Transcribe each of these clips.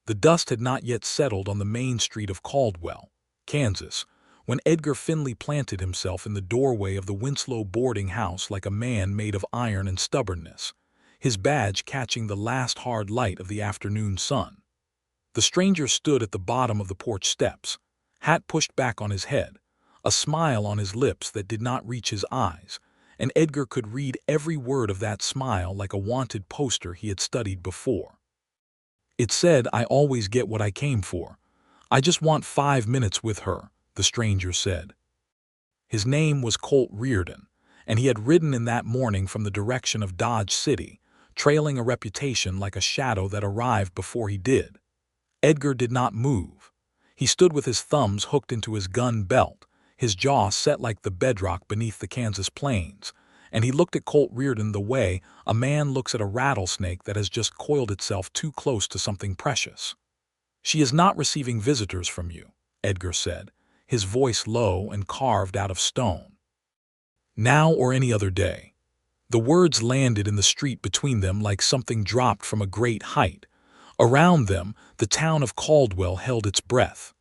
The dust had not yet settled on the main street of Caldwell, Kansas, when Edgar Finley planted himself in the doorway of the Winslow boarding house like a man made of iron and stubbornness, his badge catching the last hard light of the afternoon sun. The stranger stood at the bottom of the porch steps, hat pushed back on his head, a smile on his lips that did not reach his eyes, and Edgar could read every word of that smile like a wanted poster he had studied before. It said, "I always get what I came for. I just want 5 minutes with her," the stranger said. His name was Colt Reardon, and he had ridden in that morning from the direction of Dodge City, trailing a reputation like a shadow that arrived before he did. Edgar did not move. He stood with his thumbs hooked into his gun belt, his jaw set like the bedrock beneath the Kansas plains, and he looked at Colt Reardon the way a man looks at a rattlesnake that has just coiled itself too close to something precious. "She is not receiving visitors from you," Edgar said, his voice low and carved out of stone. "Now or any other day." The words landed in the street between them like something dropped from a great height. Around them, the town of Caldwell held its breath.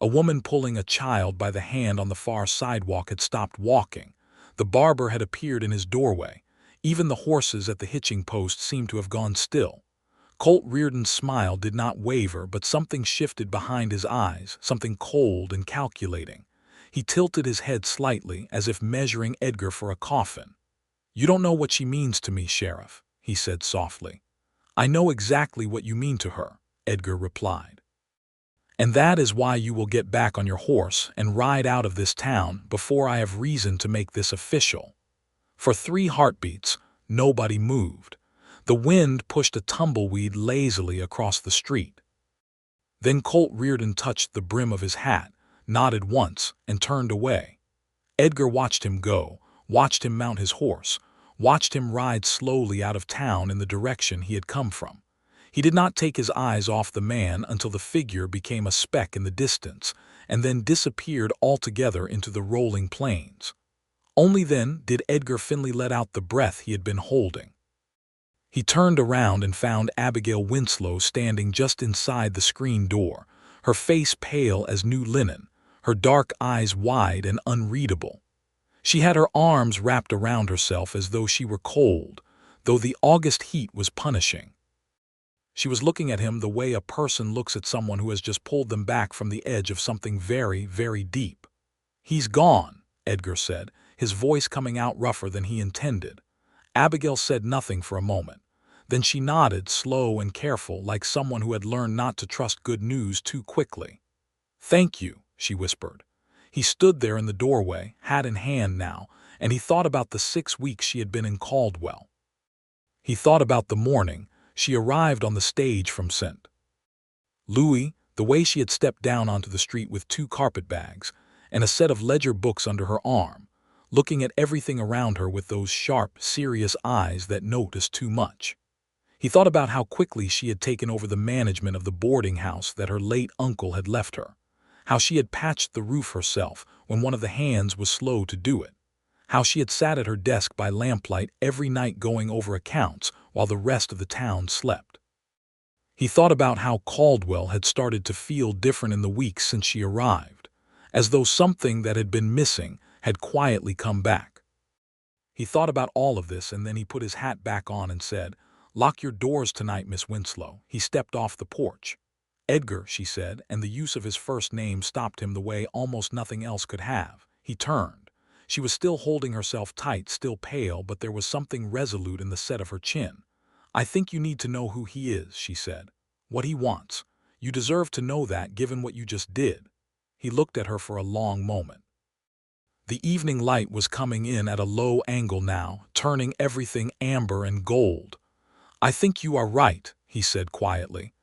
A woman pulling a child by the hand on the far sidewalk had stopped walking. The barber had appeared in his doorway. Even the horses at the hitching post seemed to have gone still. Colt Reardon's smile did not waver, but something shifted behind his eyes, something cold and calculating. He tilted his head slightly, as if measuring Edgar for a coffin. "You don't know what she means to me, Sheriff," he said softly. "I know exactly what you mean to her," Edgar replied. "And that is why you will get back on your horse and ride out of this town before I have reason to make this official." For 3 heartbeats, nobody moved. The wind pushed a tumbleweed lazily across the street. Then Colt Reardon touched the brim of his hat, nodded once, and turned away. Edgar watched him go, watched him mount his horse, watched him ride slowly out of town in the direction he had come from. He did not take his eyes off the man until the figure became a speck in the distance, and then disappeared altogether into the rolling plains. Only then did Edgar Finley let out the breath he had been holding. He turned around and found Abigail Winslow standing just inside the screen door, her face pale as new linen, her dark eyes wide and unreadable. She had her arms wrapped around herself as though she were cold, though the August heat was punishing. She was looking at him the way a person looks at someone who has just pulled them back from the edge of something very, very deep. "He's gone," Edgar said, his voice coming out rougher than he intended. Abigail said nothing for a moment. Then she nodded, slow and careful, like someone who had learned not to trust good news too quickly. "Thank you," she whispered. He stood there in the doorway, hat in hand now, and he thought about the 6 weeks she had been in Caldwell. He thought about the morning she arrived on the stage from St. Louis, the way she had stepped down onto the street with 2 carpetbags and a set of ledger books under her arm, looking at everything around her with those sharp, serious eyes that noticed too much. He thought about how quickly she had taken over the management of the boarding house that her late uncle had left her, how she had patched the roof herself when one of the hands was slow to do it, how she had sat at her desk by lamplight every night going over accounts while the rest of the town slept. He thought about how Caldwell had started to feel different in the weeks since she arrived, as though something that had been missing had quietly come back. He thought about all of this, and then he put his hat back on and said, "Lock your doors tonight, Miss Winslow." He stepped off the porch. "Edgar," she said, and the use of his first name stopped him the way almost nothing else could have. He turned. She was still holding herself tight, still pale, but there was something resolute in the set of her chin. "I think you need to know who he is," she said. "What he wants. You deserve to know that, given what you just did." He looked at her for a long moment. The evening light was coming in at a low angle now, turning everything amber and gold. "I think you are right," he said quietly.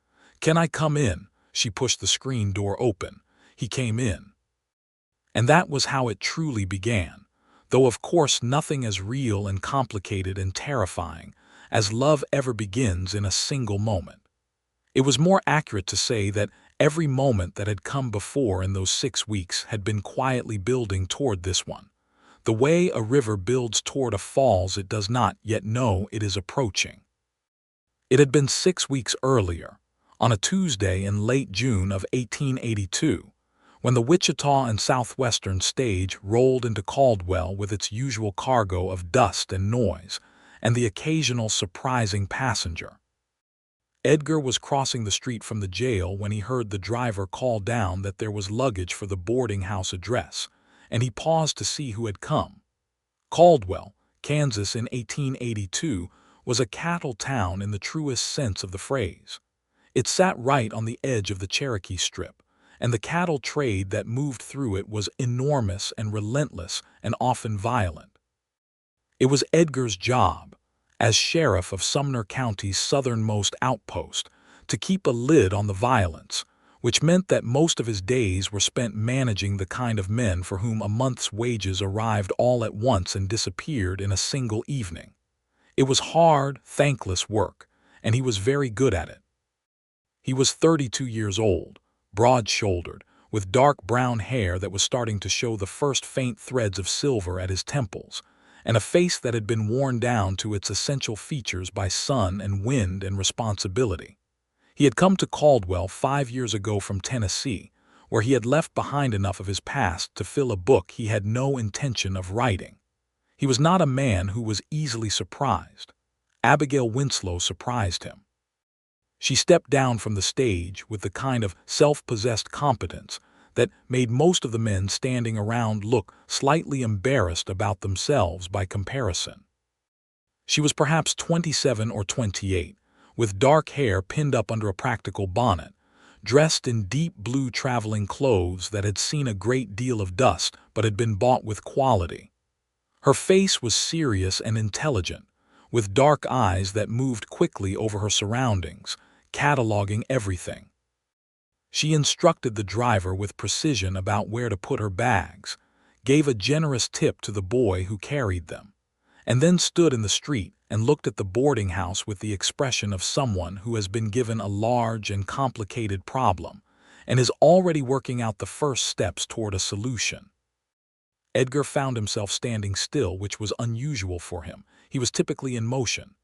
"Can I come in?" She pushed the screen door open. He came in. And that was how it truly began, though of course nothing as real and complicated and terrifying as love ever begins in a single moment. It was more accurate to say that every moment that had come before in those 6 weeks had been quietly building toward this one, the way a river builds toward a falls it does not yet know it is approaching. It had been 6 weeks earlier, On a Tuesday in late June of 1882, when the Wichita and Southwestern stage rolled into Caldwell with its usual cargo of dust and noise, and the occasional surprising passenger. Edgar was crossing the street from the jail when he heard the driver call down that there was luggage for the boarding house address, and he paused to see who had come. Caldwell, Kansas in 1882 was a cattle town in the truest sense of the phrase. It sat right on the edge of the Cherokee Strip, and the cattle trade that moved through it was enormous and relentless and often violent. It was Edgar's job, as sheriff of Sumner County's southernmost outpost, to keep a lid on the violence, which meant that most of his days were spent managing the kind of men for whom a month's wages arrived all at once and disappeared in a single evening. It was hard, thankless work, and he was very good at it. He was 32 years old, broad-shouldered, with dark brown hair that was starting to show the first faint threads of silver at his temples, and a face that had been worn down to its essential features by sun and wind and responsibility. He had come to Caldwell 5 years ago from Tennessee, where he had left behind enough of his past to fill a book he had no intention of writing. He was not a man who was easily surprised. Abigail Winslow surprised him. She stepped down from the stage with the kind of self-possessed competence that made most of the men standing around look slightly embarrassed about themselves by comparison. She was perhaps 27 or 28, with dark hair pinned up under a practical bonnet, dressed in deep blue traveling clothes that had seen a great deal of dust but had been bought with quality. Her face was serious and intelligent, with dark eyes that moved quickly over her surroundings, cataloging everything. She instructed the driver with precision about where to put her bags, gave a generous tip to the boy who carried them, and then stood in the street and looked at the boarding house with the expression of someone who has been given a large and complicated problem and is already working out the first steps toward a solution. Edgar found himself standing still, which was unusual for him. He was typically in motion.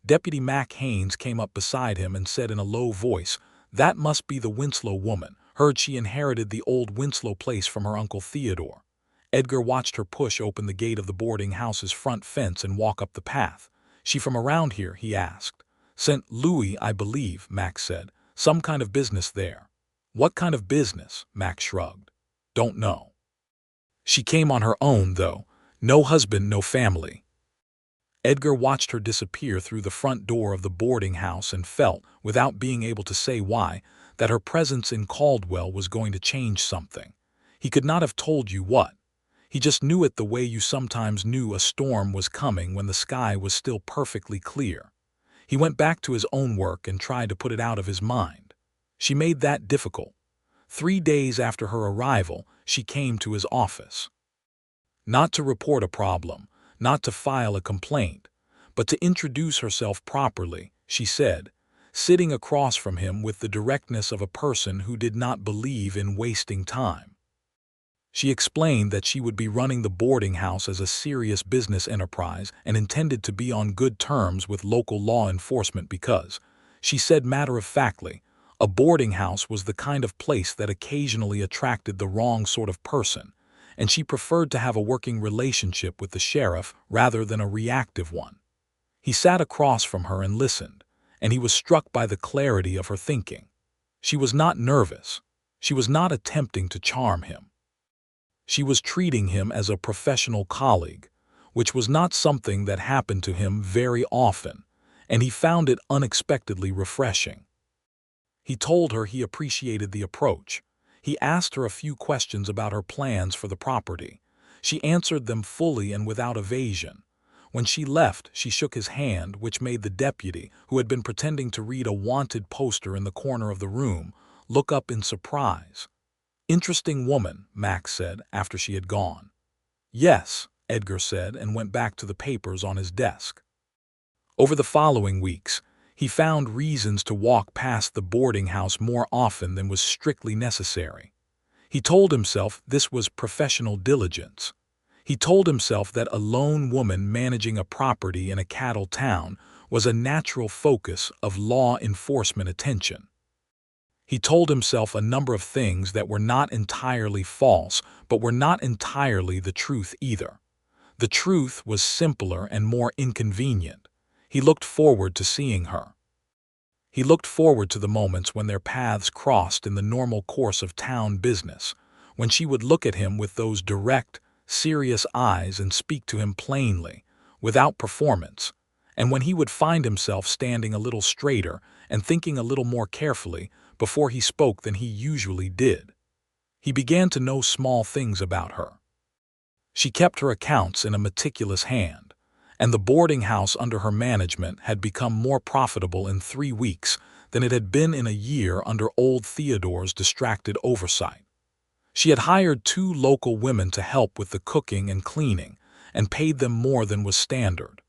Deputy Mac Haynes came up beside him and said in a low voice, "That must be the Winslow woman. Heard she inherited the old Winslow place from her Uncle Theodore." Edgar watched her push open the gate of the boarding house's front fence and walk up the path. "She from around here?" he asked. "St. Louis, I believe," Mac said. "Some kind of business there." "What kind of business?" Mac shrugged. "Don't know." "She came on her own, though. No husband, no family." Edgar watched her disappear through the front door of the boarding house and felt, without being able to say why, that her presence in Caldwell was going to change something. He could not have told you what. He just knew it the way you sometimes knew a storm was coming when the sky was still perfectly clear. He went back to his own work and tried to put it out of his mind. She made that difficult. 3 days after her arrival, she came to his office. Not to report a problem, not to file a complaint, but to introduce herself properly, she said, sitting across from him with the directness of a person who did not believe in wasting time. She explained that she would be running the boarding house as a serious business enterprise and intended to be on good terms with local law enforcement because, she said matter-of-factly, a boarding house was the kind of place that occasionally attracted the wrong sort of person, and she preferred to have a working relationship with the sheriff rather than a reactive one. He sat across from her and listened, and he was struck by the clarity of her thinking. She was not nervous. She was not attempting to charm him. She was treating him as a professional colleague, which was not something that happened to him very often, and he found it unexpectedly refreshing. He told her he appreciated the approach. He asked her a few questions about her plans for the property. She answered them fully and without evasion. When she left, she shook his hand, which made the deputy, who had been pretending to read a wanted poster in the corner of the room, look up in surprise. "Interesting woman," Max said after she had gone. "Yes," Edgar said and went back to the papers on his desk. Over the following weeks, he found reasons to walk past the boarding house more often than was strictly necessary. He told himself this was professional diligence. He told himself that a lone woman managing a property in a cattle town was a natural focus of law enforcement attention. He told himself a number of things that were not entirely false, but were not entirely the truth either. The truth was simpler and more inconvenient. He looked forward to seeing her. He looked forward to the moments when their paths crossed in the normal course of town business, when she would look at him with those direct, serious eyes and speak to him plainly, without performance, and when he would find himself standing a little straighter and thinking a little more carefully before he spoke than he usually did. He began to know small things about her. She kept her accounts in a meticulous hand, and the boarding house under her management had become more profitable in 3 weeks than it had been in a year under old Theodore's distracted oversight. She had hired 2 local women to help with the cooking and cleaning, and paid them more than was standard.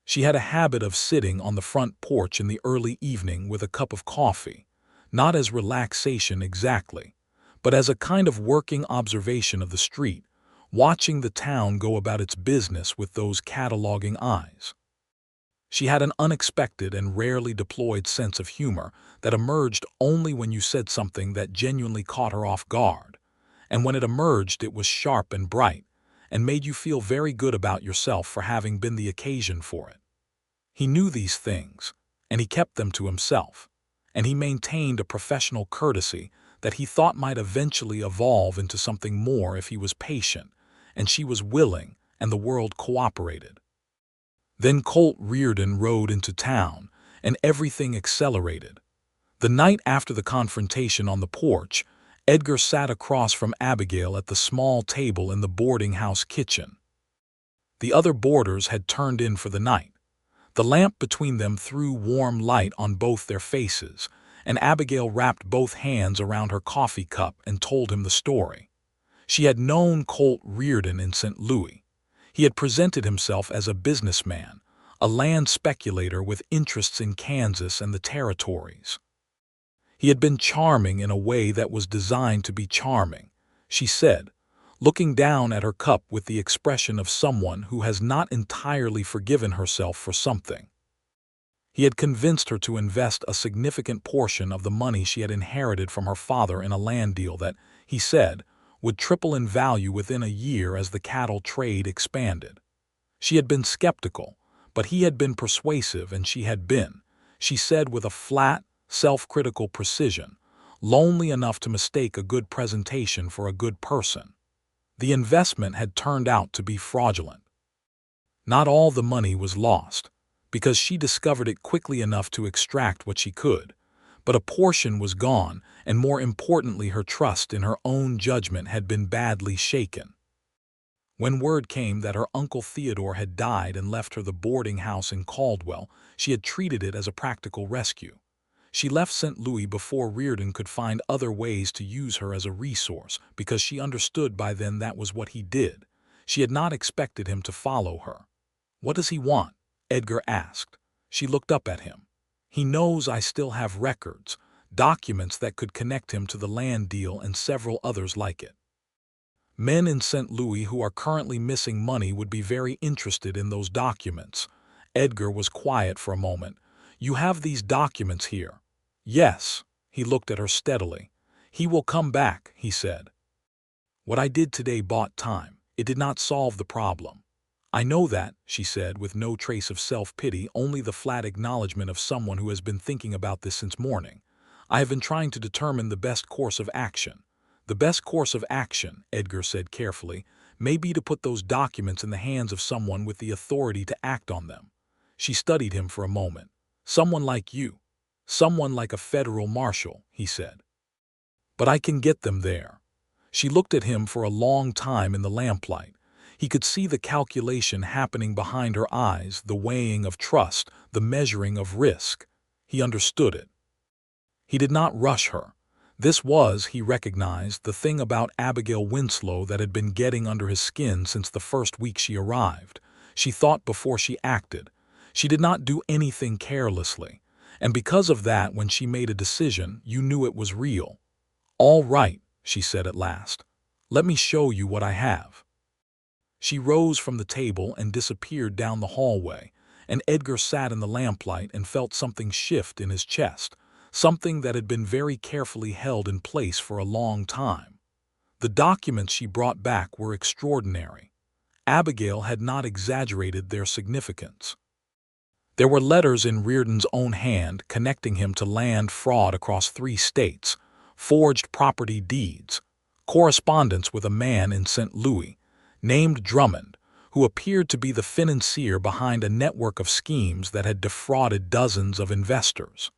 She had a habit of sitting on the front porch in the early evening with a cup of coffee, not as relaxation exactly, but as a kind of working observation of the street, watching the town go about its business with those cataloging eyes. She had an unexpected and rarely deployed sense of humor that emerged only when you said something that genuinely caught her off guard, and when it emerged it was sharp and bright, and made you feel very good about yourself for having been the occasion for it. He knew these things, and he kept them to himself, and he maintained a professional courtesy that he thought might eventually evolve into something more if he was patient, and she was willing, and the world cooperated. Then Colt Reardon rode into town, and everything accelerated. The night after the confrontation on the porch, Edgar sat across from Abigail at the small table in the boarding house kitchen. The other boarders had turned in for the night. The lamp between them threw warm light on both their faces, and Abigail wrapped both hands around her coffee cup and told him the story. She had known Colt Reardon in St. Louis. He had presented himself as a businessman, a land speculator with interests in Kansas and the territories. He had been charming in a way that was designed to be charming, she said, looking down at her cup with the expression of someone who has not entirely forgiven herself for something. He had convinced her to invest a significant portion of the money she had inherited from her father in a land deal that, he said, would triple in value within a year as the cattle trade expanded. She had been skeptical, but he had been persuasive, and she had been, she said with a flat, self-critical precision, lonely enough to mistake a good presentation for a good person. The investment had turned out to be fraudulent. Not all the money was lost, because she discovered it quickly enough to extract what she could, but a portion was gone, and more importantly her trust in her own judgment had been badly shaken. When word came that her Uncle Theodore had died and left her the boarding house in Caldwell, she had treated it as a practical rescue. She left St. Louis before Reardon could find other ways to use her as a resource, because she understood by then that was what he did. She had not expected him to follow her. "What does he want?" Edgar asked. She looked up at him. "He knows I still have records, documents that could connect him to the land deal and several others like it. Men in St. Louis who are currently missing money would be very interested in those documents." Edgar was quiet for a moment. "You have these documents here?" "Yes." He looked at her steadily. "He will come back," he said. "What I did today bought time. It did not solve the problem." "I know that," she said, with no trace of self-pity, only the flat acknowledgement of someone who has been thinking about this since morning. "I have been trying to determine the best course of action." "The best course of action," Edgar said carefully, "may be to put those documents in the hands of someone with the authority to act on them." She studied him for a moment. "Someone like you. Someone like a federal marshal," he said. "But I can get them there." She looked at him for a long time in the lamplight. He could see the calculation happening behind her eyes, the weighing of trust, the measuring of risk. He understood it. He did not rush her. This was, he recognized, the thing about Abigail Winslow that had been getting under his skin since the first week she arrived. She thought before she acted. She did not do anything carelessly. And because of that, when she made a decision, you knew it was real. "All right," she said at last. "Let me show you what I have." She rose from the table and disappeared down the hallway, and Edgar sat in the lamplight and felt something shift in his chest, something that had been very carefully held in place for a long time. The documents she brought back were extraordinary. Abigail had not exaggerated their significance. There were letters in Reardon's own hand connecting him to land fraud across 3 states, forged property deeds, correspondence with a man in St. Louis, named Drummond, who appeared to be the financier behind a network of schemes that had defrauded dozens of investors.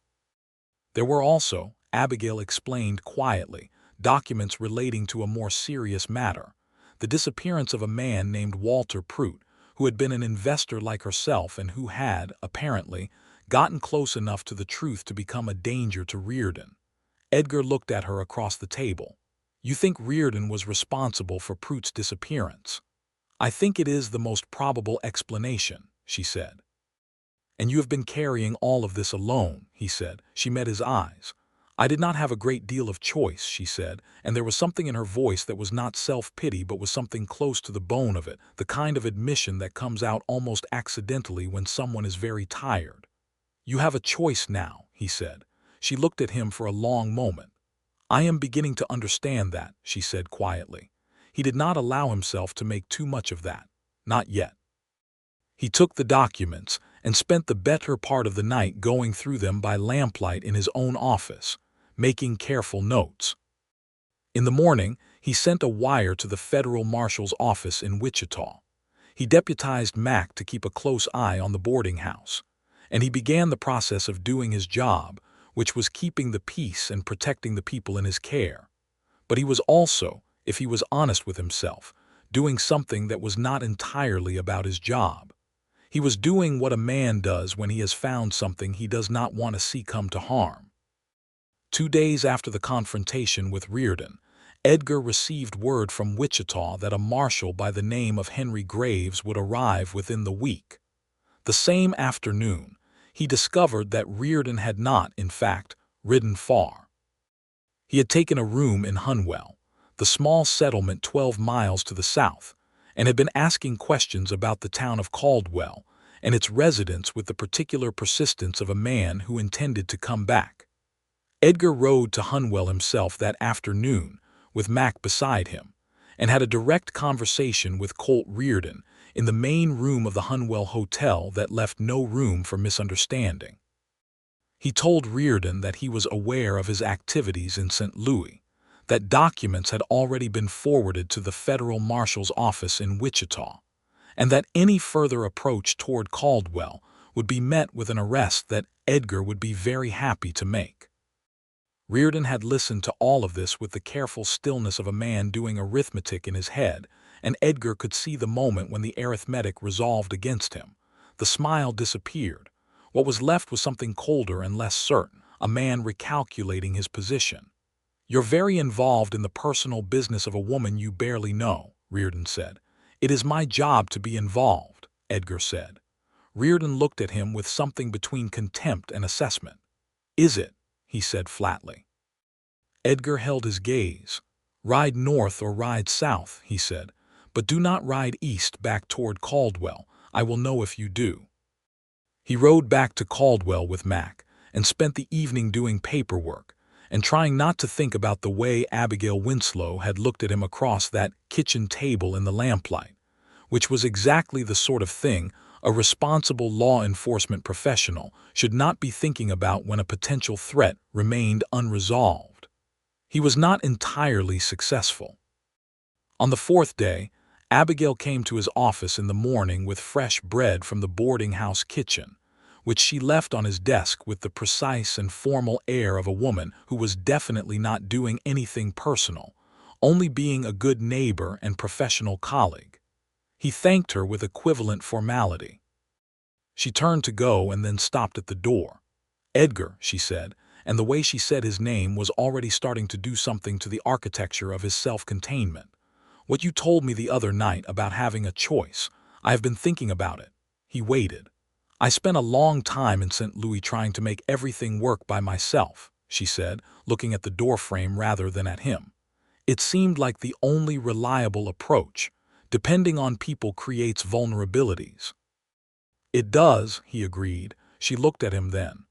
There were also, Abigail explained quietly, documents relating to a more serious matter, the disappearance of a man named Walter Prout, who had been an investor like herself and who had, apparently, gotten close enough to the truth to become a danger to Reardon. Edgar looked at her across the table. "You think Reardon was responsible for Prout's disappearance?" "I think it is the most probable explanation," she said. "And you have been carrying all of this alone," he said. She met his eyes. "I did not have a great deal of choice," she said, and there was something in her voice that was not self-pity but was something close to the bone of it, the kind of admission that comes out almost accidentally when someone is very tired. "You have a choice now," he said. She looked at him for a long moment. "I am beginning to understand that," she said quietly. He did not allow himself to make too much of that. Not yet. He took the documents and spent the better part of the night going through them by lamplight in his own office, making careful notes. In the morning, he sent a wire to the federal marshal's office in Wichita. He deputized Mac to keep a close eye on the boarding house, and he began the process of doing his job, which was keeping the peace and protecting the people in his care. But he was also, if he was honest with himself, doing something that was not entirely about his job. He was doing what a man does when he has found something he does not want to see come to harm. 2 days after the confrontation with Reardon, Edgar received word from Wichita that a marshal by the name of Henry Graves would arrive within the week. The same afternoon, he discovered that Reardon had not, in fact, ridden far. He had taken a room in Hunwell, the small settlement 12 miles to the south, and had been asking questions about the town of Caldwell and its residents with the particular persistence of a man who intended to come back. Edgar rode to Hunwell himself that afternoon, with Mac beside him, and had a direct conversation with Colt Reardon in the main room of the Hunwell Hotel that left no room for misunderstanding. He told Reardon that he was aware of his activities in St. Louis, that documents had already been forwarded to the federal marshal's office in Wichita, and that any further approach toward Caldwell would be met with an arrest that Edgar would be very happy to make. Reardon had listened to all of this with the careful stillness of a man doing arithmetic in his head, and Edgar could see the moment when the arithmetic resolved against him. The smile disappeared. What was left was something colder and less certain, a man recalculating his position. "You're very involved in the personal business of a woman you barely know," Reardon said. "It is my job to be involved," Edgar said. Reardon looked at him with something between contempt and assessment. "Is it?" he said flatly. Edgar held his gaze. "Ride north or ride south," he said, "but do not ride east back toward Caldwell. I will know if you do." He rode back to Caldwell with Mac and spent the evening doing paperwork and trying not to think about the way Abigail Winslow had looked at him across that kitchen table in the lamplight, which was exactly the sort of thing a responsible law enforcement professional should not be thinking about when a potential threat remained unresolved. He was not entirely successful. On the 4th day, Abigail came to his office in the morning with fresh bread from the boarding house kitchen, which she left on his desk with the precise and formal air of a woman who was definitely not doing anything personal, only being a good neighbor and professional colleague. He thanked her with equivalent formality. She turned to go and then stopped at the door. "Edgar," she said, and the way she said his name was already starting to do something to the architecture of his self-containment. "What you told me the other night about having a choice, I have been thinking about it." He waited. "I spent a long time in St. Louis trying to make everything work by myself," she said, looking at the doorframe rather than at him. "It seemed like the only reliable approach. Depending on people creates vulnerabilities." "It does," he agreed. She looked at him then.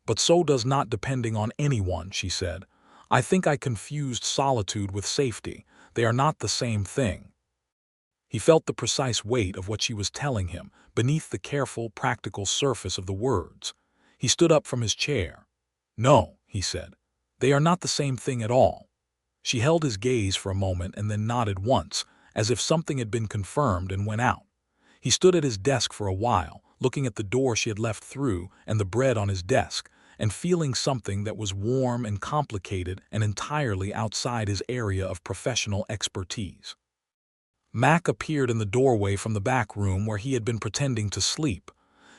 But so does not depending on anyone, she said. I think I confused solitude with safety. They are not the same thing. He felt the precise weight of what she was telling him beneath the careful, practical surface of the words. He stood up from his chair. No, he said. They are not the same thing at all. She held his gaze for a moment and then nodded once, as if something had been confirmed, and went out. He stood at his desk for a while, looking at the door she had left through and the bread on his desk, and feeling something that was warm and complicated and entirely outside his area of professional expertise. Mac appeared in the doorway from the back room where he had been pretending to sleep.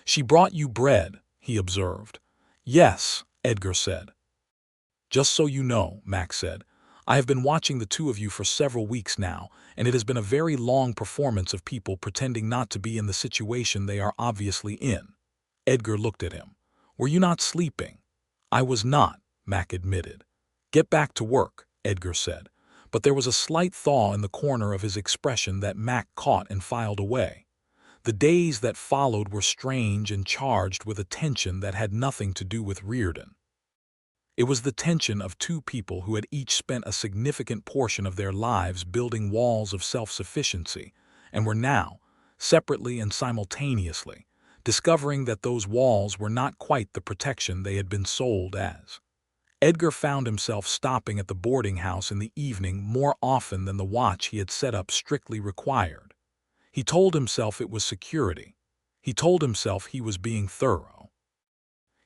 She brought you bread, he observed. Yes, Edgar said. Just so you know, Mac said, I have been watching the two of you for several weeks now, and it has been a very long performance of people pretending not to be in the situation they are obviously in. Edgar looked at him. Were you not sleeping? I was not, Mac admitted. Get back to work, Edgar said, but there was a slight thaw in the corner of his expression that Mac caught and filed away. The days that followed were strange and charged with a tension that had nothing to do with Reardon. It was the tension of two people who had each spent a significant portion of their lives building walls of self-sufficiency and were now, separately and simultaneously, discovering that those walls were not quite the protection they had been sold as. Edgar found himself stopping at the boarding house in the evening more often than the watch he had set up strictly required. He told himself it was security. He told himself he was being thorough.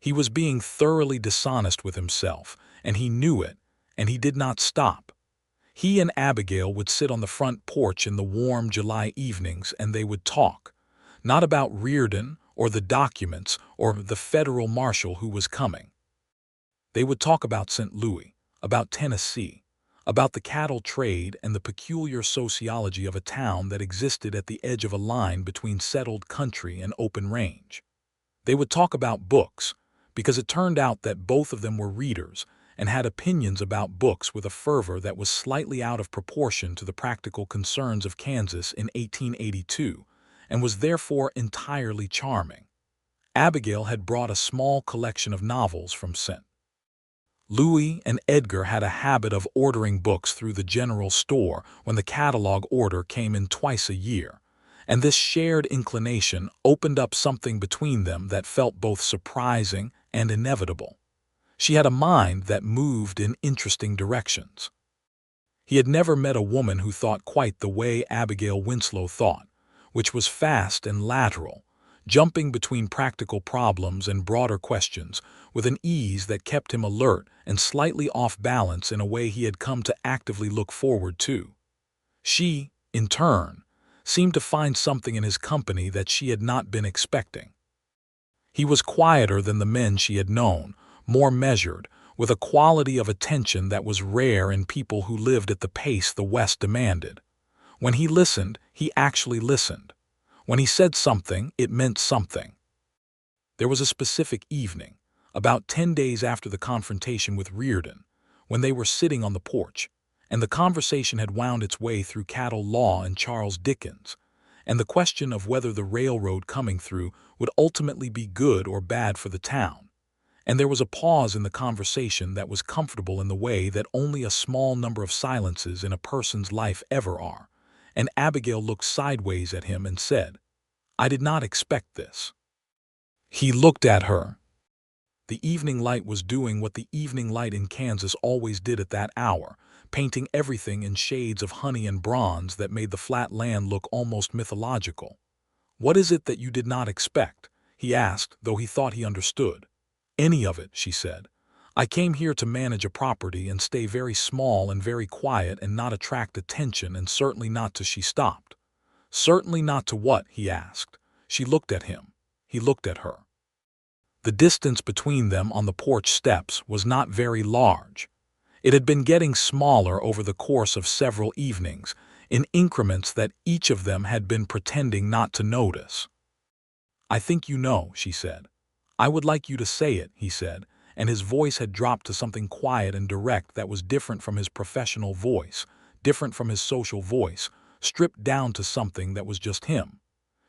He was being thoroughly dishonest with himself, and he knew it, and he did not stop. He and Abigail would sit on the front porch in the warm July evenings and they would talk, not about Reardon or the documents or the federal marshal who was coming. They would talk about St. Louis, about Tennessee, about the cattle trade and the peculiar sociology of a town that existed at the edge of a line between settled country and open range. They would talk about books, because it turned out that both of them were readers and had opinions about books with a fervor that was slightly out of proportion to the practical concerns of Kansas in 1882 and was therefore entirely charming. Abigail had brought a small collection of novels from St. Louis, and Edgar had a habit of ordering books through the general store when the catalog order came in twice a year, and this shared inclination opened up something between them that felt both surprising and inevitable. She had a mind that moved in interesting directions. He had never met a woman who thought quite the way Abigail Winslow thought, which was fast and lateral, jumping between practical problems and broader questions with an ease that kept him alert and slightly off balance in a way he had come to actively look forward to. She, in turn, seemed to find something in his company that she had not been expecting. He was quieter than the men she had known, more measured, with a quality of attention that was rare in people who lived at the pace the West demanded. When he listened, he actually listened. When he said something, it meant something. There was a specific evening, about 10 days after the confrontation with Reardon, when they were sitting on the porch, and the conversation had wound its way through cattle law and Charles Dickens, and the question of whether the railroad coming through would ultimately be good or bad for the town. And there was a pause in the conversation that was comfortable in the way that only a small number of silences in a person's life ever are, and Abigail looked sideways at him and said, "I did not expect this." He looked at her. The evening light was doing what the evening light in Kansas always did at that hour, painting everything in shades of honey and bronze that made the flat land look almost mythological. "What is it that you did not expect?" he asked, though he thought he understood. "Any of it," she said. "I came here to manage a property and stay very small and very quiet and not attract attention, and certainly not to—" She stopped. "Certainly not to what?" he asked. She looked at him. He looked at her. The distance between them on the porch steps was not very large. It had been getting smaller over the course of several evenings, in increments that each of them had been pretending not to notice. "I think you know," she said. "I would like you to say it," he said, and his voice had dropped to something quiet and direct that was different from his professional voice, different from his social voice, stripped down to something that was just him.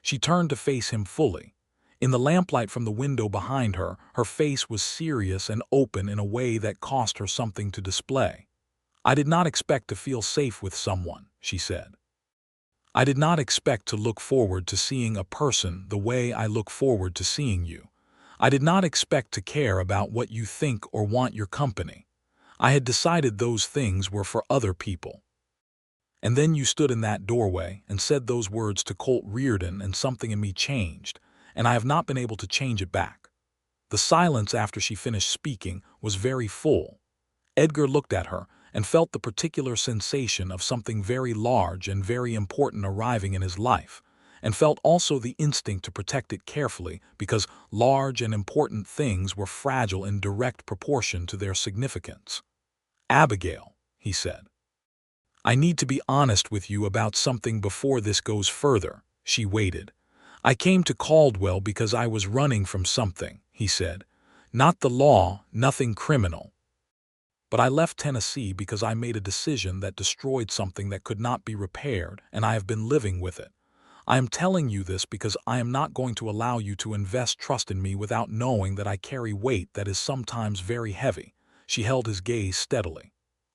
She turned to face him fully. In the lamplight from the window behind her, her face was serious and open in a way that cost her something to display. "I did not expect to feel safe with someone," she said. "I did not expect to look forward to seeing a person the way I look forward to seeing you. I did not expect to care about what you think or want your company. I had decided those things were for other people. And then you stood in that doorway and said those words to Colt Reardon, and something in me changed, and I have not been able to change it back." The silence after she finished speaking was very full. Edgar looked at her and felt the particular sensation of something very large and very important arriving in his life, and felt also the instinct to protect it carefully because large and important things were fragile in direct proportion to their significance. "Abigail," he said, "I need to be honest with you about something before this goes further." She waited. "I came to Caldwell because I was running from something," he said. "Not the law, nothing criminal. But I left Tennessee because I made a decision that destroyed something that could not be repaired, and I have been living with it. I am telling you this because I am not going to allow you to invest trust in me without knowing that I carry weight that is sometimes very heavy." She held his gaze steadily.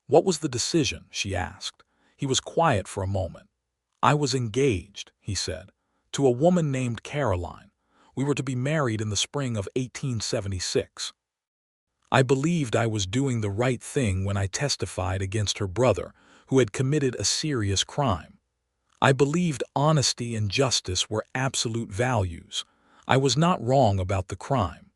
"What was the decision?" she asked. He was quiet for a moment. "I was engaged," he said, "to a woman named Caroline. We were to be married in the spring of 1876. I believed I was doing the right thing when I testified against her brother, who had committed a serious crime. I believed honesty and justice were absolute values. I was not wrong about the crime.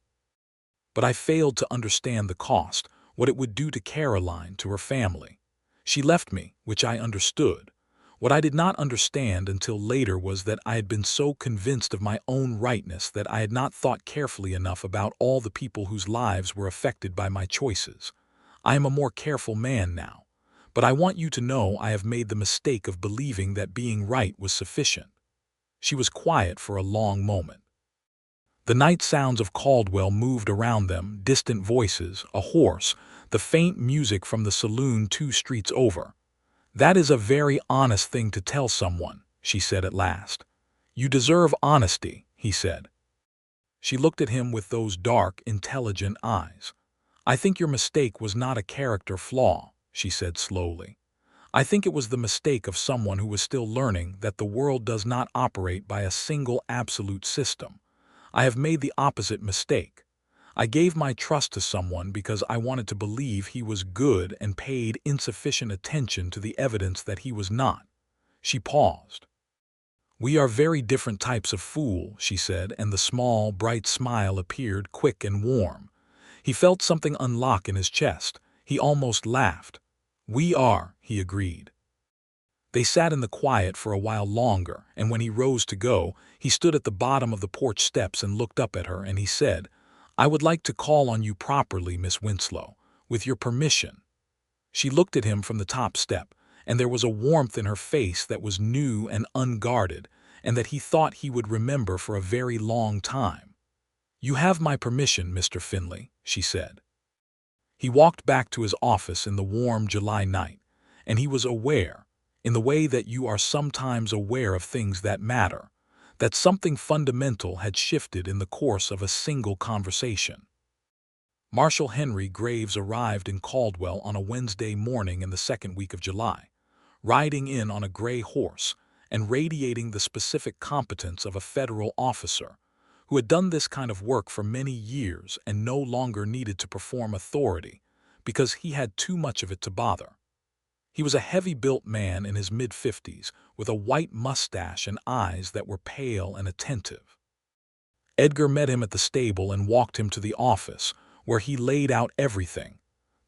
But I failed to understand the cost, what it would do to Caroline, to her family. She left me, which I understood. What I did not understand until later was that I had been so convinced of my own rightness that I had not thought carefully enough about all the people whose lives were affected by my choices. I am a more careful man now. But I want you to know I have made the mistake of believing that being right was sufficient." She was quiet for a long moment. The night sounds of Caldwell moved around them, distant voices, a horse, the faint music from the saloon 2 streets over. "That is a very honest thing to tell someone," she said at last. "You deserve honesty," he said. She looked at him with those dark, intelligent eyes. "I think your mistake was not a character flaw," she said slowly. "I think it was the mistake of someone who was still learning that the world does not operate by a single absolute system. I have made the opposite mistake. I gave my trust to someone because I wanted to believe he was good and paid insufficient attention to the evidence that he was not." She paused. "We are very different types of fool," she said, and the small, bright smile appeared quick and warm. He felt something unlock in his chest. He almost laughed. "We are," he agreed. They sat in the quiet for a while longer, and when he rose to go, he stood at the bottom of the porch steps and looked up at her, and he said, "I would like to call on you properly, Miss Winslow, with your permission." She looked at him from the top step, and there was a warmth in her face that was new and unguarded, and that he thought he would remember for a very long time. "You have my permission, Mr. Finley," she said. He walked back to his office in the warm July night, and he was aware, in the way that you are sometimes aware of things that matter, that something fundamental had shifted in the course of a single conversation. Marshal Henry Graves arrived in Caldwell on a Wednesday morning in the second week of July, riding in on a gray horse and radiating the specific competence of a federal officer who had done this kind of work for many years and no longer needed to perform authority because he had too much of it to bother. He was a heavy-built man in his mid-50s with a white mustache and eyes that were pale and attentive. Edgar met him at the stable and walked him to the office, where he laid out everything: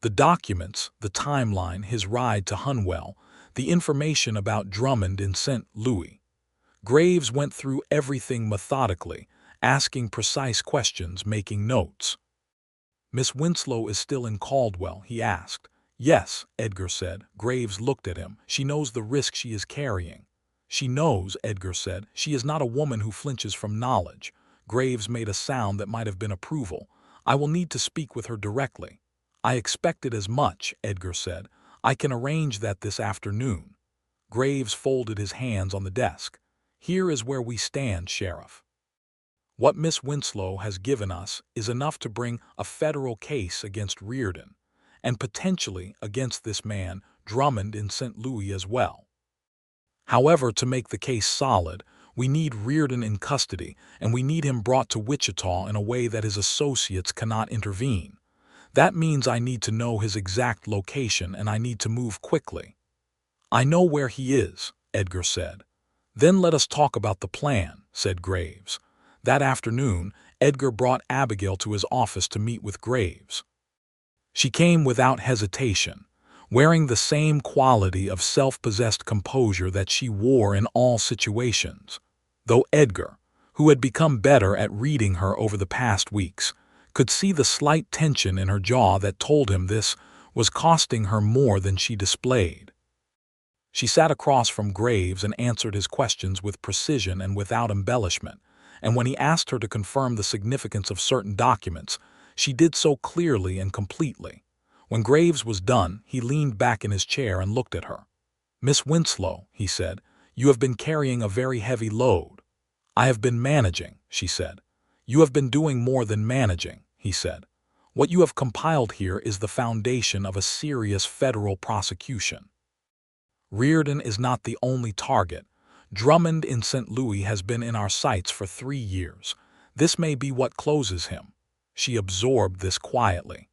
the documents, the timeline, his ride to Hunwell, the information about Drummond in St. Louis. Graves went through everything methodically, asking precise questions, making notes. "Miss Winslow is still in Caldwell?" he asked. "Yes," Edgar said. Graves looked at him. "She knows the risk she is carrying." "She knows," Edgar said. "She is not a woman who flinches from knowledge." Graves made a sound that might have been approval. "I will need to speak with her directly." "I expected as much," Edgar said. "I can arrange that this afternoon." Graves folded his hands on the desk. "Here is where we stand, Sheriff. What Miss Winslow has given us is enough to bring a federal case against Reardon, and potentially against this man, Drummond, in St. Louis as well. However, to make the case solid, we need Reardon in custody, and we need him brought to Wichita in a way that his associates cannot intervene. That means I need to know his exact location, and I need to move quickly. I know where he is, Edgar said. Then let us talk about the plan, said Graves. That afternoon, Edgar brought Abigail to his office to meet with Graves. She came without hesitation, wearing the same quality of self-possessed composure that she wore in all situations, though Edgar, who had become better at reading her over the past weeks, could see the slight tension in her jaw that told him this was costing her more than she displayed. She sat across from Graves and answered his questions with precision and without embellishment, and when he asked her to confirm the significance of certain documents, she did so clearly and completely. When Graves was done, he leaned back in his chair and looked at her. "Miss Winslow," he said, "you have been carrying a very heavy load." "I have been managing," she said. "You have been doing more than managing," he said. "What you have compiled here is the foundation of a serious federal prosecution. Reardon is not the only target. Drummond in St. Louis has been in our sights for 3 years. This may be what closes him." She absorbed this quietly.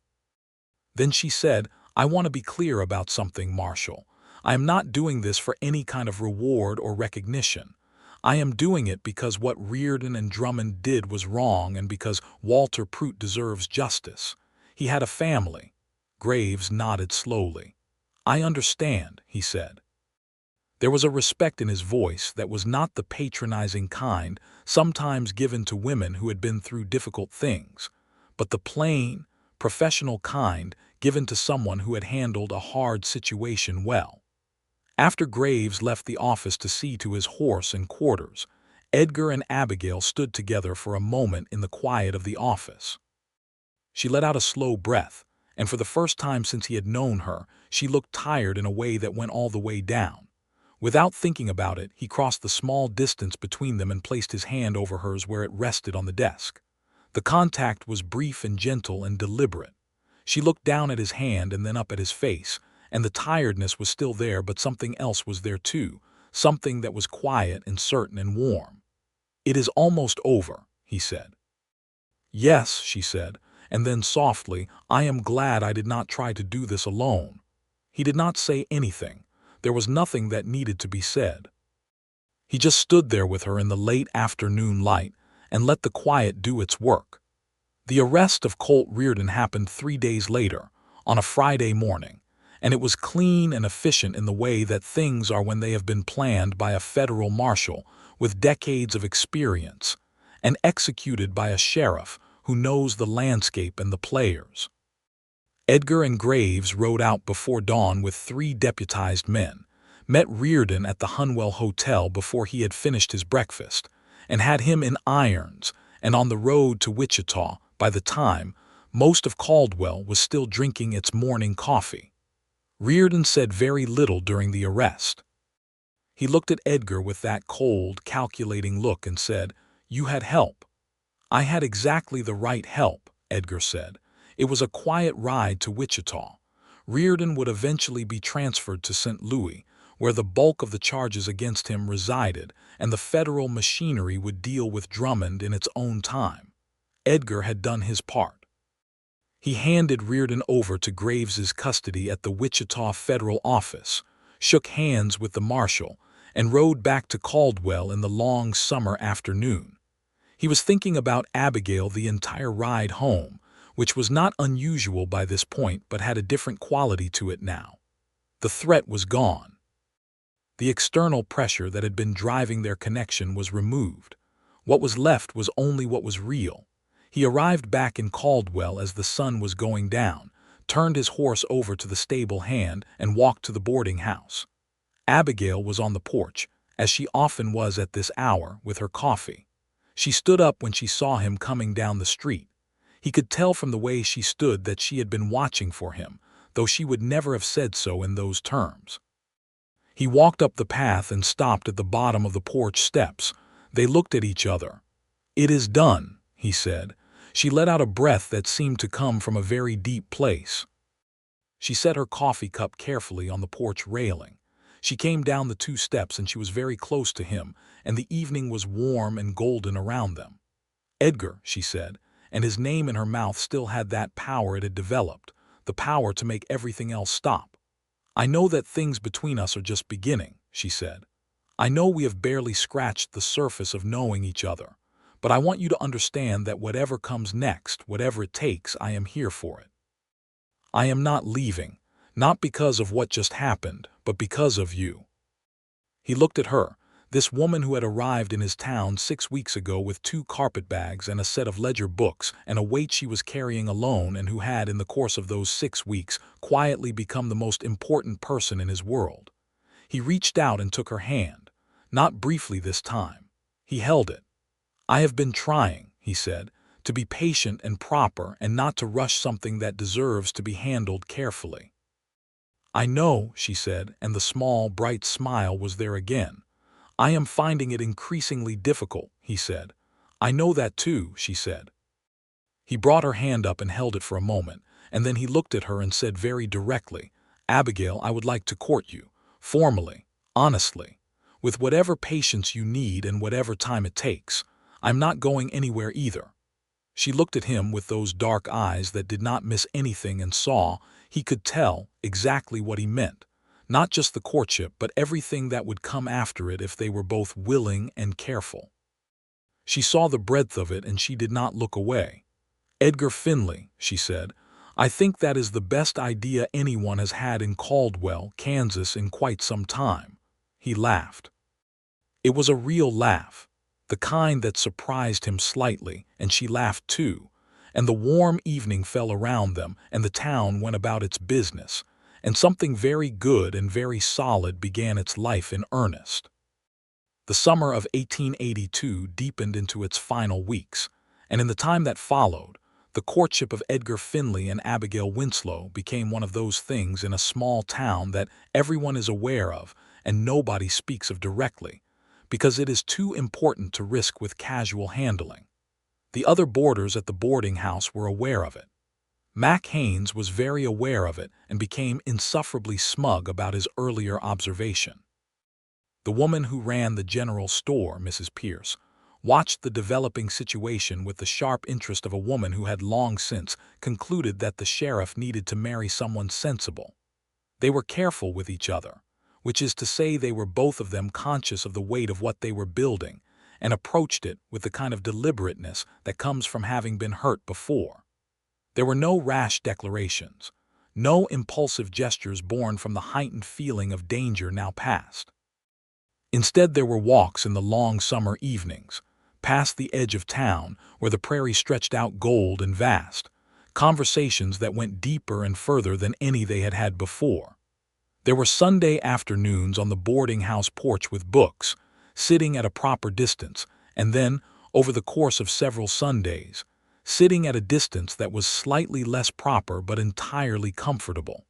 Then she said, "I want to be clear about something, Marshal. I am not doing this for any kind of reward or recognition. I am doing it because what Reardon and Drummond did was wrong and because Walter Prout deserves justice. He had a family." Graves nodded slowly. "I understand," he said. There was a respect in his voice that was not the patronizing kind sometimes given to women who had been through difficult things, but the plain, professional kind given to someone who had handled a hard situation well. After Graves left the office to see to his horse and quarters, Edgar and Abigail stood together for a moment in the quiet of the office. She let out a slow breath, and for the first time since he had known her, she looked tired in a way that went all the way down. Without thinking about it, he crossed the small distance between them and placed his hand over hers where it rested on the desk. The contact was brief and gentle and deliberate. She looked down at his hand and then up at his face, and the tiredness was still there, but something else was there too, something that was quiet and certain and warm. "It is almost over," he said. "Yes," she said, and then softly, "I am glad I did not try to do this alone." He did not say anything. There was nothing that needed to be said. He just stood there with her in the late afternoon light and let the quiet do its work. The arrest of Colt Reardon happened 3 days later, on a Friday morning, and it was clean and efficient in the way that things are when they have been planned by a federal marshal with decades of experience, and executed by a sheriff who knows the landscape and the players. Edgar and Graves rode out before dawn with 3 deputized men, met Reardon at the Hunwell Hotel before he had finished his breakfast, and had him in irons and on the road to Wichita by the time most of Caldwell was still drinking its morning coffee. Reardon said very little during the arrest. He looked at Edgar with that cold, calculating look and said, "You had help." "I had exactly the right help," Edgar said. "It was a quiet ride to Wichita. Reardon would eventually be transferred to St. Louis, where the bulk of the charges against him resided, and the federal machinery would deal with Drummond in its own time. Edgar had done his part." He handed Reardon over to Graves's custody at the Wichita federal office, shook hands with the marshal, and rode back to Caldwell in the long summer afternoon. He was thinking about Abigail the entire ride home, which was not unusual by this point but had a different quality to it now. The threat was gone. The external pressure that had been driving their connection was removed. What was left was only what was real. He arrived back in Caldwell as the sun was going down, turned his horse over to the stable hand, and walked to the boarding house. Abigail was on the porch, as she often was at this hour, with her coffee. She stood up when she saw him coming down the street. He could tell from the way she stood that she had been watching for him, though she would never have said so in those terms. He walked up the path and stopped at the bottom of the porch steps. They looked at each other. "It is done," he said. She let out a breath that seemed to come from a very deep place. She set her coffee cup carefully on the porch railing. She came down the 2 steps and she was very close to him, and the evening was warm and golden around them. "Edgar," she said, and his name in her mouth still had that power it had developed, the power to make everything else stop. "I know that things between us are just beginning," she said. "I know we have barely scratched the surface of knowing each other, but I want you to understand that whatever comes next, whatever it takes, I am here for it. I am not leaving, not because of what just happened, but because of you." He looked at her, this woman who had arrived in his town 6 weeks ago with 2 carpetbags and a set of ledger books and a weight she was carrying alone, and who had, in the course of those 6 weeks, quietly become the most important person in his world. He reached out and took her hand, not briefly this time. He held it. "I have been trying," he said, "to be patient and proper and not to rush something that deserves to be handled carefully." "I know," she said, and the small, bright smile was there again. "I am finding it increasingly difficult," he said. "I know that too," she said. He brought her hand up and held it for a moment, and then he looked at her and said very directly, "Abigail, I would like to court you, formally, honestly, with whatever patience you need and whatever time it takes. I'm not going anywhere either." She looked at him with those dark eyes that did not miss anything and saw, he could tell, exactly what he meant. Not just the courtship, but everything that would come after it if they were both willing and careful. She saw the breadth of it and she did not look away. "Edgar Finley," she said, "I think that is the best idea anyone has had in Caldwell, Kansas in quite some time." He laughed. It was a real laugh, the kind that surprised him slightly, and she laughed too, and the warm evening fell around them, and the town went about its business, and something very good and very solid began its life in earnest. The summer of 1882 deepened into its final weeks, and in the time that followed, the courtship of Edgar Finley and Abigail Winslow became one of those things in a small town that everyone is aware of and nobody speaks of directly, because it is too important to risk with casual handling. The other boarders at the boarding house were aware of it. Mac Haynes was very aware of it and became insufferably smug about his earlier observation. The woman who ran the general store, Mrs. Pierce, watched the developing situation with the sharp interest of a woman who had long since concluded that the sheriff needed to marry someone sensible. They were careful with each other, which is to say they were both of them conscious of the weight of what they were building, and approached it with the kind of deliberateness that comes from having been hurt before. There were no rash declarations, no impulsive gestures born from the heightened feeling of danger now past. Instead, there were walks in the long summer evenings, past the edge of town where the prairie stretched out gold and vast, conversations that went deeper and further than any they had had before. There were Sunday afternoons on the boarding house porch with books, sitting at a proper distance, and then, over the course of several Sundays, sitting at a distance that was slightly less proper but entirely comfortable.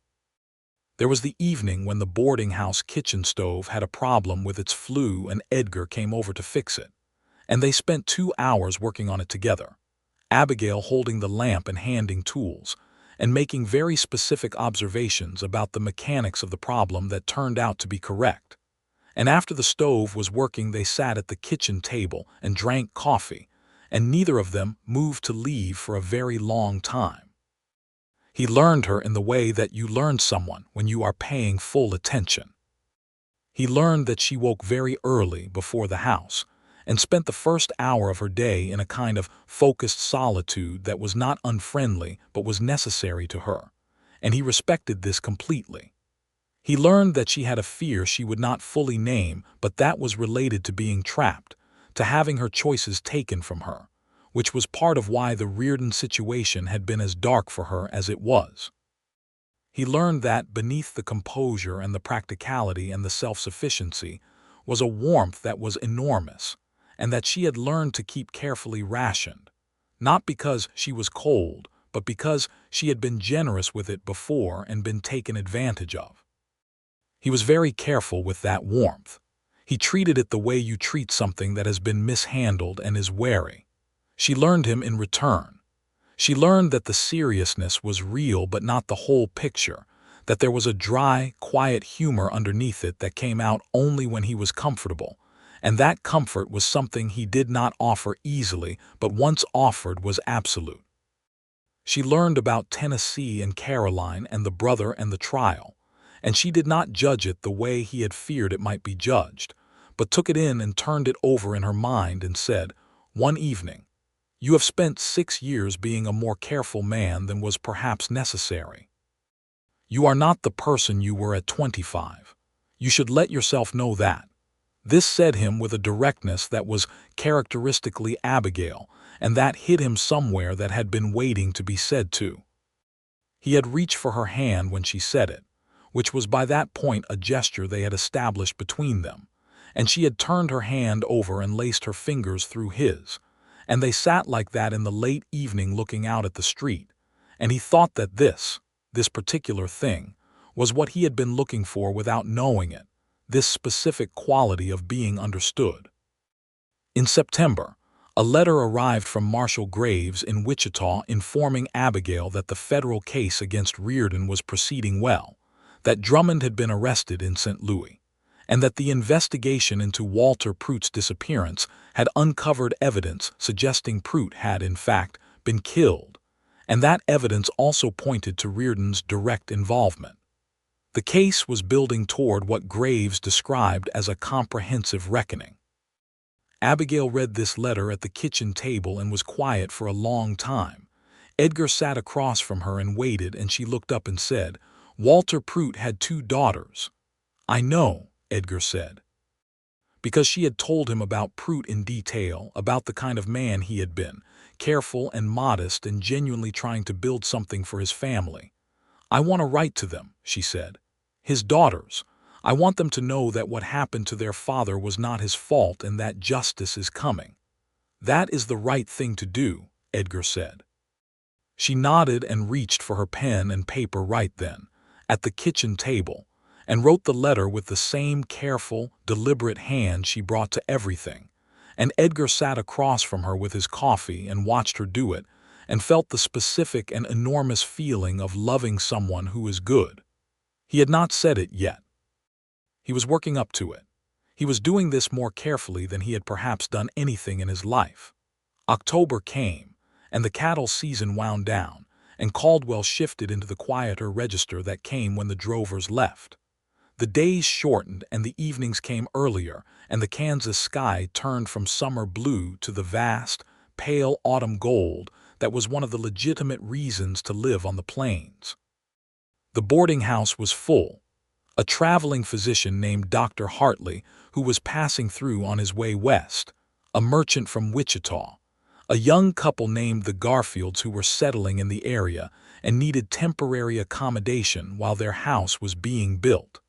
There was the evening when the boarding house kitchen stove had a problem with its flue and Edgar came over to fix it, and they spent 2 hours working on it together, Abigail holding the lamp and handing tools, and making very specific observations about the mechanics of the problem that turned out to be correct. And after the stove was working, they sat at the kitchen table and drank coffee, and neither of them moved to leave for a very long time. He learned her in the way that you learn someone when you are paying full attention. He learned that she woke very early before the house, and spent the first hour of her day in a kind of focused solitude that was not unfriendly but was necessary to her, and he respected this completely. He learned that she had a fear she would not fully name, but that was related to being trapped, to having her choices taken from her, which was part of why the Reardon situation had been as dark for her as it was. He learned that beneath the composure and the practicality and the self-sufficiency was a warmth that was enormous, and that she had learned to keep carefully rationed, not because she was cold, but because she had been generous with it before and been taken advantage of. He was very careful with that warmth. He treated it the way you treat something that has been mishandled and is wary. She learned him in return. She learned that the seriousness was real but not the whole picture, that there was a dry, quiet humor underneath it that came out only when he was comfortable, and that comfort was something he did not offer easily, but once offered was absolute. She learned about Tennessee and Caroline and the brother and the trial, and she did not judge it the way he had feared it might be judged, but took it in and turned it over in her mind and said, one evening, "You have spent 6 years being a more careful man than was perhaps necessary. You are not the person you were at 25. You should let yourself know that." This said him with a directness that was characteristically Abigail, and that hit him somewhere that had been waiting to be said to. He had reached for her hand when she said it, which was by that point a gesture they had established between them, and she had turned her hand over and laced her fingers through his, and they sat like that in the late evening looking out at the street, and he thought that this particular thing, was what he had been looking for without knowing it, this specific quality of being understood. In September, a letter arrived from Marshal Graves in Wichita informing Abigail that the federal case against Reardon was proceeding well, that Drummond had been arrested in St. Louis, and that the investigation into Walter Pruitt's disappearance had uncovered evidence suggesting Pruitt had, in fact, been killed, and that evidence also pointed to Reardon's direct involvement. The case was building toward what Graves described as a comprehensive reckoning. Abigail read this letter at the kitchen table and was quiet for a long time. Edgar sat across from her and waited, and she looked up and said, "Walter Pruitt had 2 daughters." "I know," Edgar said. Because she had told him about Pruitt in detail, about the kind of man he had been, careful and modest and genuinely trying to build something for his family. "I want to write to them," she said. "His daughters. I want them to know that what happened to their father was not his fault and that justice is coming." "That is the right thing to do," Edgar said. She nodded and reached for her pen and paper right then, at the kitchen table, and wrote the letter with the same careful, deliberate hand she brought to everything, and Edgar sat across from her with his coffee and watched her do it, and felt the specific and enormous feeling of loving someone who is good. He had not said it yet. He was working up to it. He was doing this more carefully than he had perhaps done anything in his life. October came, and the cattle season wound down, and Caldwell shifted into the quieter register that came when the drovers left. The days shortened and the evenings came earlier, and the Kansas sky turned from summer blue to the vast, pale autumn gold that was one of the legitimate reasons to live on the plains. The boarding house was full. A traveling physician named Dr. Hartley, who was passing through on his way west, a merchant from Wichita, a young couple named the Garfields who were settling in the area and needed temporary accommodation while their house was being built.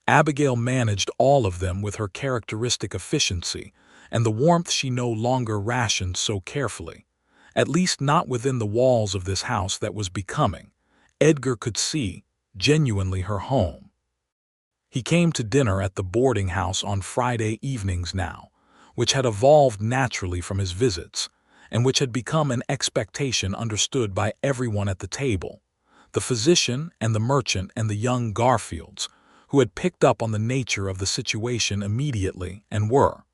Abigail managed all of them with her characteristic efficiency and the warmth she no longer rationed so carefully, at least not within the walls of this house that was becoming, Edgar could see, genuinely her home. He came to dinner at the boarding house on Friday evenings now, which had evolved naturally from his visits, and which had become an expectation understood by everyone at the table, the physician and the merchant and the young Garfields, who had picked up on the nature of the situation immediately and were,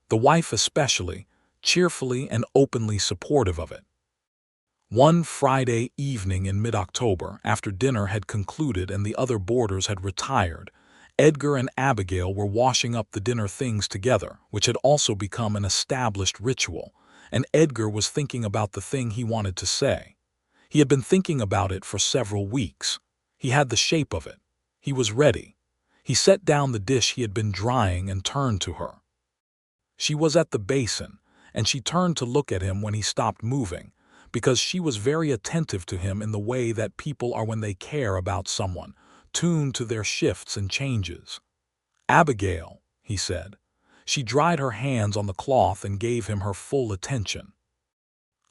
the wife especially, cheerfully and openly supportive of it. One Friday evening in mid-October, after dinner had concluded and the other boarders had retired, Edgar and Abigail were washing up the dinner things together, which had also become an established ritual, and Edgar was thinking about the thing he wanted to say. He had been thinking about it for several weeks. He had the shape of it. He was ready. He set down the dish he had been drying and turned to her. She was at the basin, and she turned to look at him when he stopped moving, because she was very attentive to him in the way that people are when they care about someone, tuned to their shifts and changes. "Abigail," he said. She dried her hands on the cloth and gave him her full attention.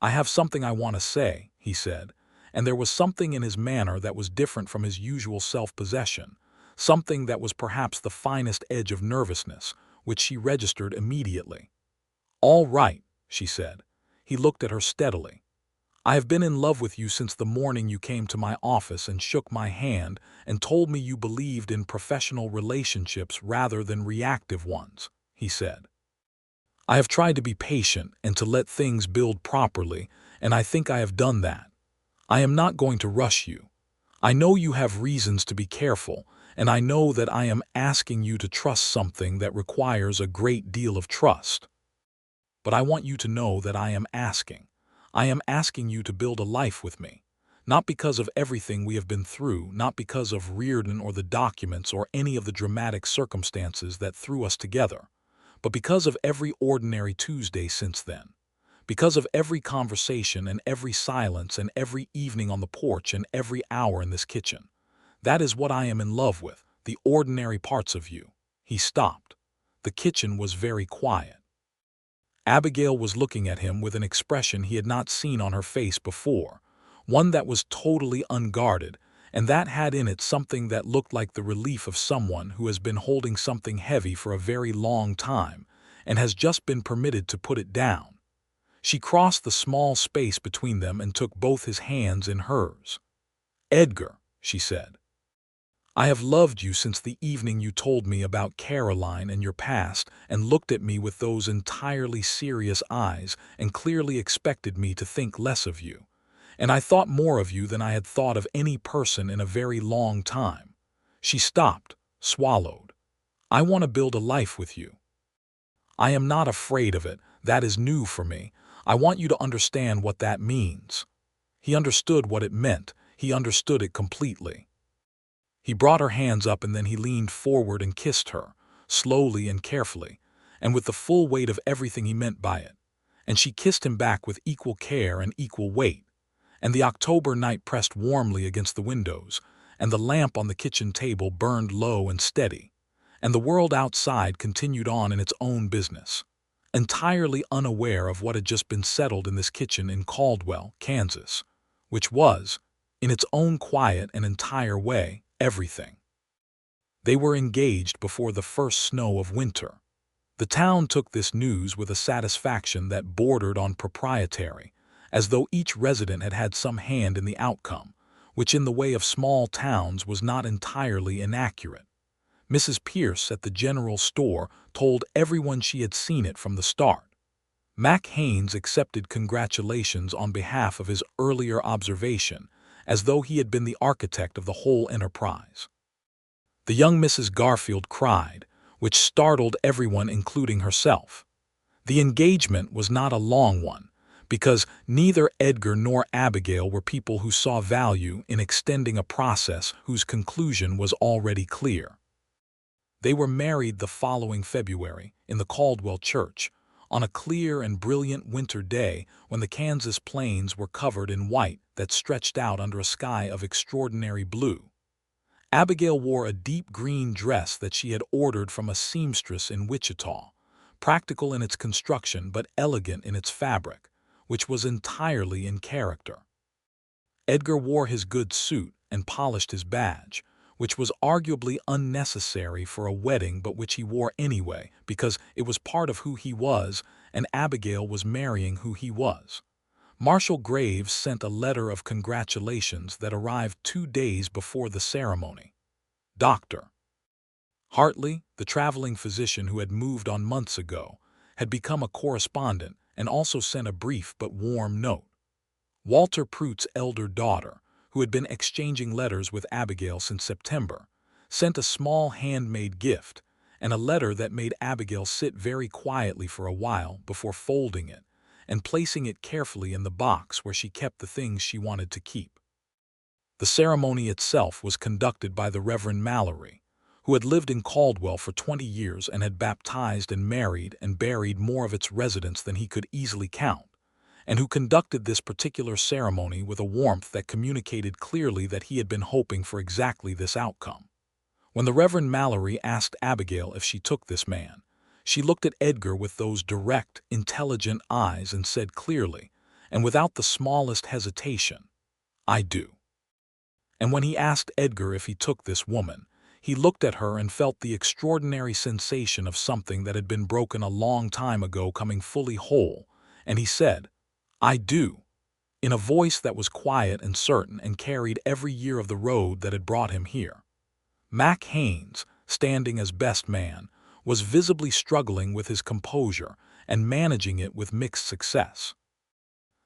"I have something I want to say," he said, and there was something in his manner that was different from his usual self-possession, something that was perhaps the finest edge of nervousness, which she registered immediately. "All right," she said. He looked at her steadily. "I have been in love with you since the morning you came to my office and shook my hand and told me you believed in professional relationships rather than reactive ones," he said. "I have tried to be patient and to let things build properly, and I think I have done that. I am not going to rush you. I know you have reasons to be careful, and I know that I am asking you to trust something that requires a great deal of trust. But I want you to know that I am asking. I am asking you to build a life with me. Not because of everything we have been through, not because of Reardon or the documents or any of the dramatic circumstances that threw us together, but because of every ordinary Tuesday since then. Because of every conversation and every silence and every evening on the porch and every hour in this kitchen. That is what I am in love with, the ordinary parts of you." He stopped. The kitchen was very quiet. Abigail was looking at him with an expression he had not seen on her face before, one that was totally unguarded, and that had in it something that looked like the relief of someone who has been holding something heavy for a very long time and has just been permitted to put it down. She crossed the small space between them and took both his hands in hers. "Edgar," she said, "I have loved you since the evening you told me about Caroline and your past and looked at me with those entirely serious eyes and clearly expected me to think less of you. And I thought more of you than I had thought of any person in a very long time." She stopped, swallowed. "I want to build a life with you. I am not afraid of it. That is new for me. I want you to understand what that means." He understood what it meant. He understood it completely. He brought her hands up and then he leaned forward and kissed her, slowly and carefully, and with the full weight of everything he meant by it. And she kissed him back with equal care and equal weight. And the October night pressed warmly against the windows, and the lamp on the kitchen table burned low and steady, and the world outside continued on in its own business, entirely unaware of what had just been settled in this kitchen in Caldwell, Kansas, which was, in its own quiet and entire way, everything. They were engaged before the first snow of winter. The town took this news with a satisfaction that bordered on proprietary, as though each resident had had some hand in the outcome, which in the way of small towns was not entirely inaccurate. Mrs. Pierce at the general store told everyone she had seen it from the start. Mac Haynes accepted congratulations on behalf of his earlier observation, as though he had been the architect of the whole enterprise. The young Mrs. Garfield cried, which startled everyone including herself. The engagement was not a long one, because neither Edgar nor Abigail were people who saw value in extending a process whose conclusion was already clear. They were married the following February in the Caldwell church, on a clear and brilliant winter day when the Kansas plains were covered in white that stretched out under a sky of extraordinary blue. Abigail wore a deep green dress that she had ordered from a seamstress in Wichita, practical in its construction but elegant in its fabric, which was entirely in character. Edgar wore his good suit and polished his badge, which was arguably unnecessary for a wedding but which he wore anyway because it was part of who he was and Abigail was marrying who he was. Marshal Graves sent a letter of congratulations that arrived 2 days before the ceremony. Dr. Hartley, the traveling physician who had moved on months ago, had become a correspondent and also sent a brief but warm note. Walter Pruitt's elder daughter, who had been exchanging letters with Abigail since September, sent a small handmade gift and a letter that made Abigail sit very quietly for a while before folding it and placing it carefully in the box where she kept the things she wanted to keep. The ceremony itself was conducted by the Reverend Mallory, who had lived in Caldwell for 20 years and had baptized and married and buried more of its residents than he could easily count, and who conducted this particular ceremony with a warmth that communicated clearly that he had been hoping for exactly this outcome. When the Reverend Mallory asked Abigail if she took this man, she looked at Edgar with those direct, intelligent eyes and said clearly, and without the smallest hesitation, "I do." And when he asked Edgar if he took this woman, he looked at her and felt the extraordinary sensation of something that had been broken a long time ago coming fully whole, and he said, "I do," in a voice that was quiet and certain and carried every year of the road that had brought him here. Mac Haynes, standing as best man, was visibly struggling with his composure and managing it with mixed success.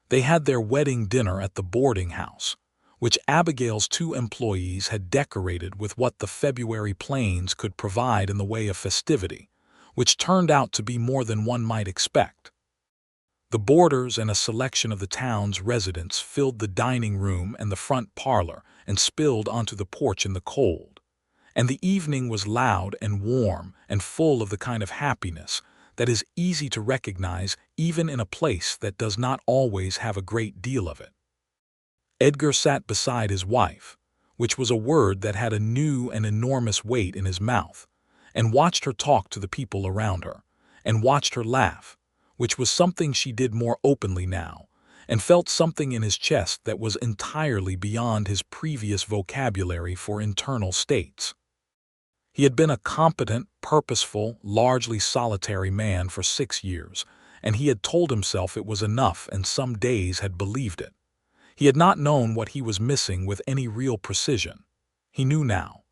They had their wedding dinner at the boarding house, which Abigail's two employees had decorated with what the February plains could provide in the way of festivity, which turned out to be more than one might expect. The boarders and a selection of the town's residents filled the dining room and the front parlor and spilled onto the porch in the cold. And the evening was loud and warm and full of the kind of happiness that is easy to recognize even in a place that does not always have a great deal of it. Edgar sat beside his wife, which was a word that had a new and enormous weight in his mouth, and watched her talk to the people around her, and watched her laugh, which was something she did more openly now, and felt something in his chest that was entirely beyond his previous vocabulary for internal states. He had been a competent, purposeful, largely solitary man for 6 years, and he had told himself it was enough and some days had believed it. He had not known what he was missing with any real precision. He knew now.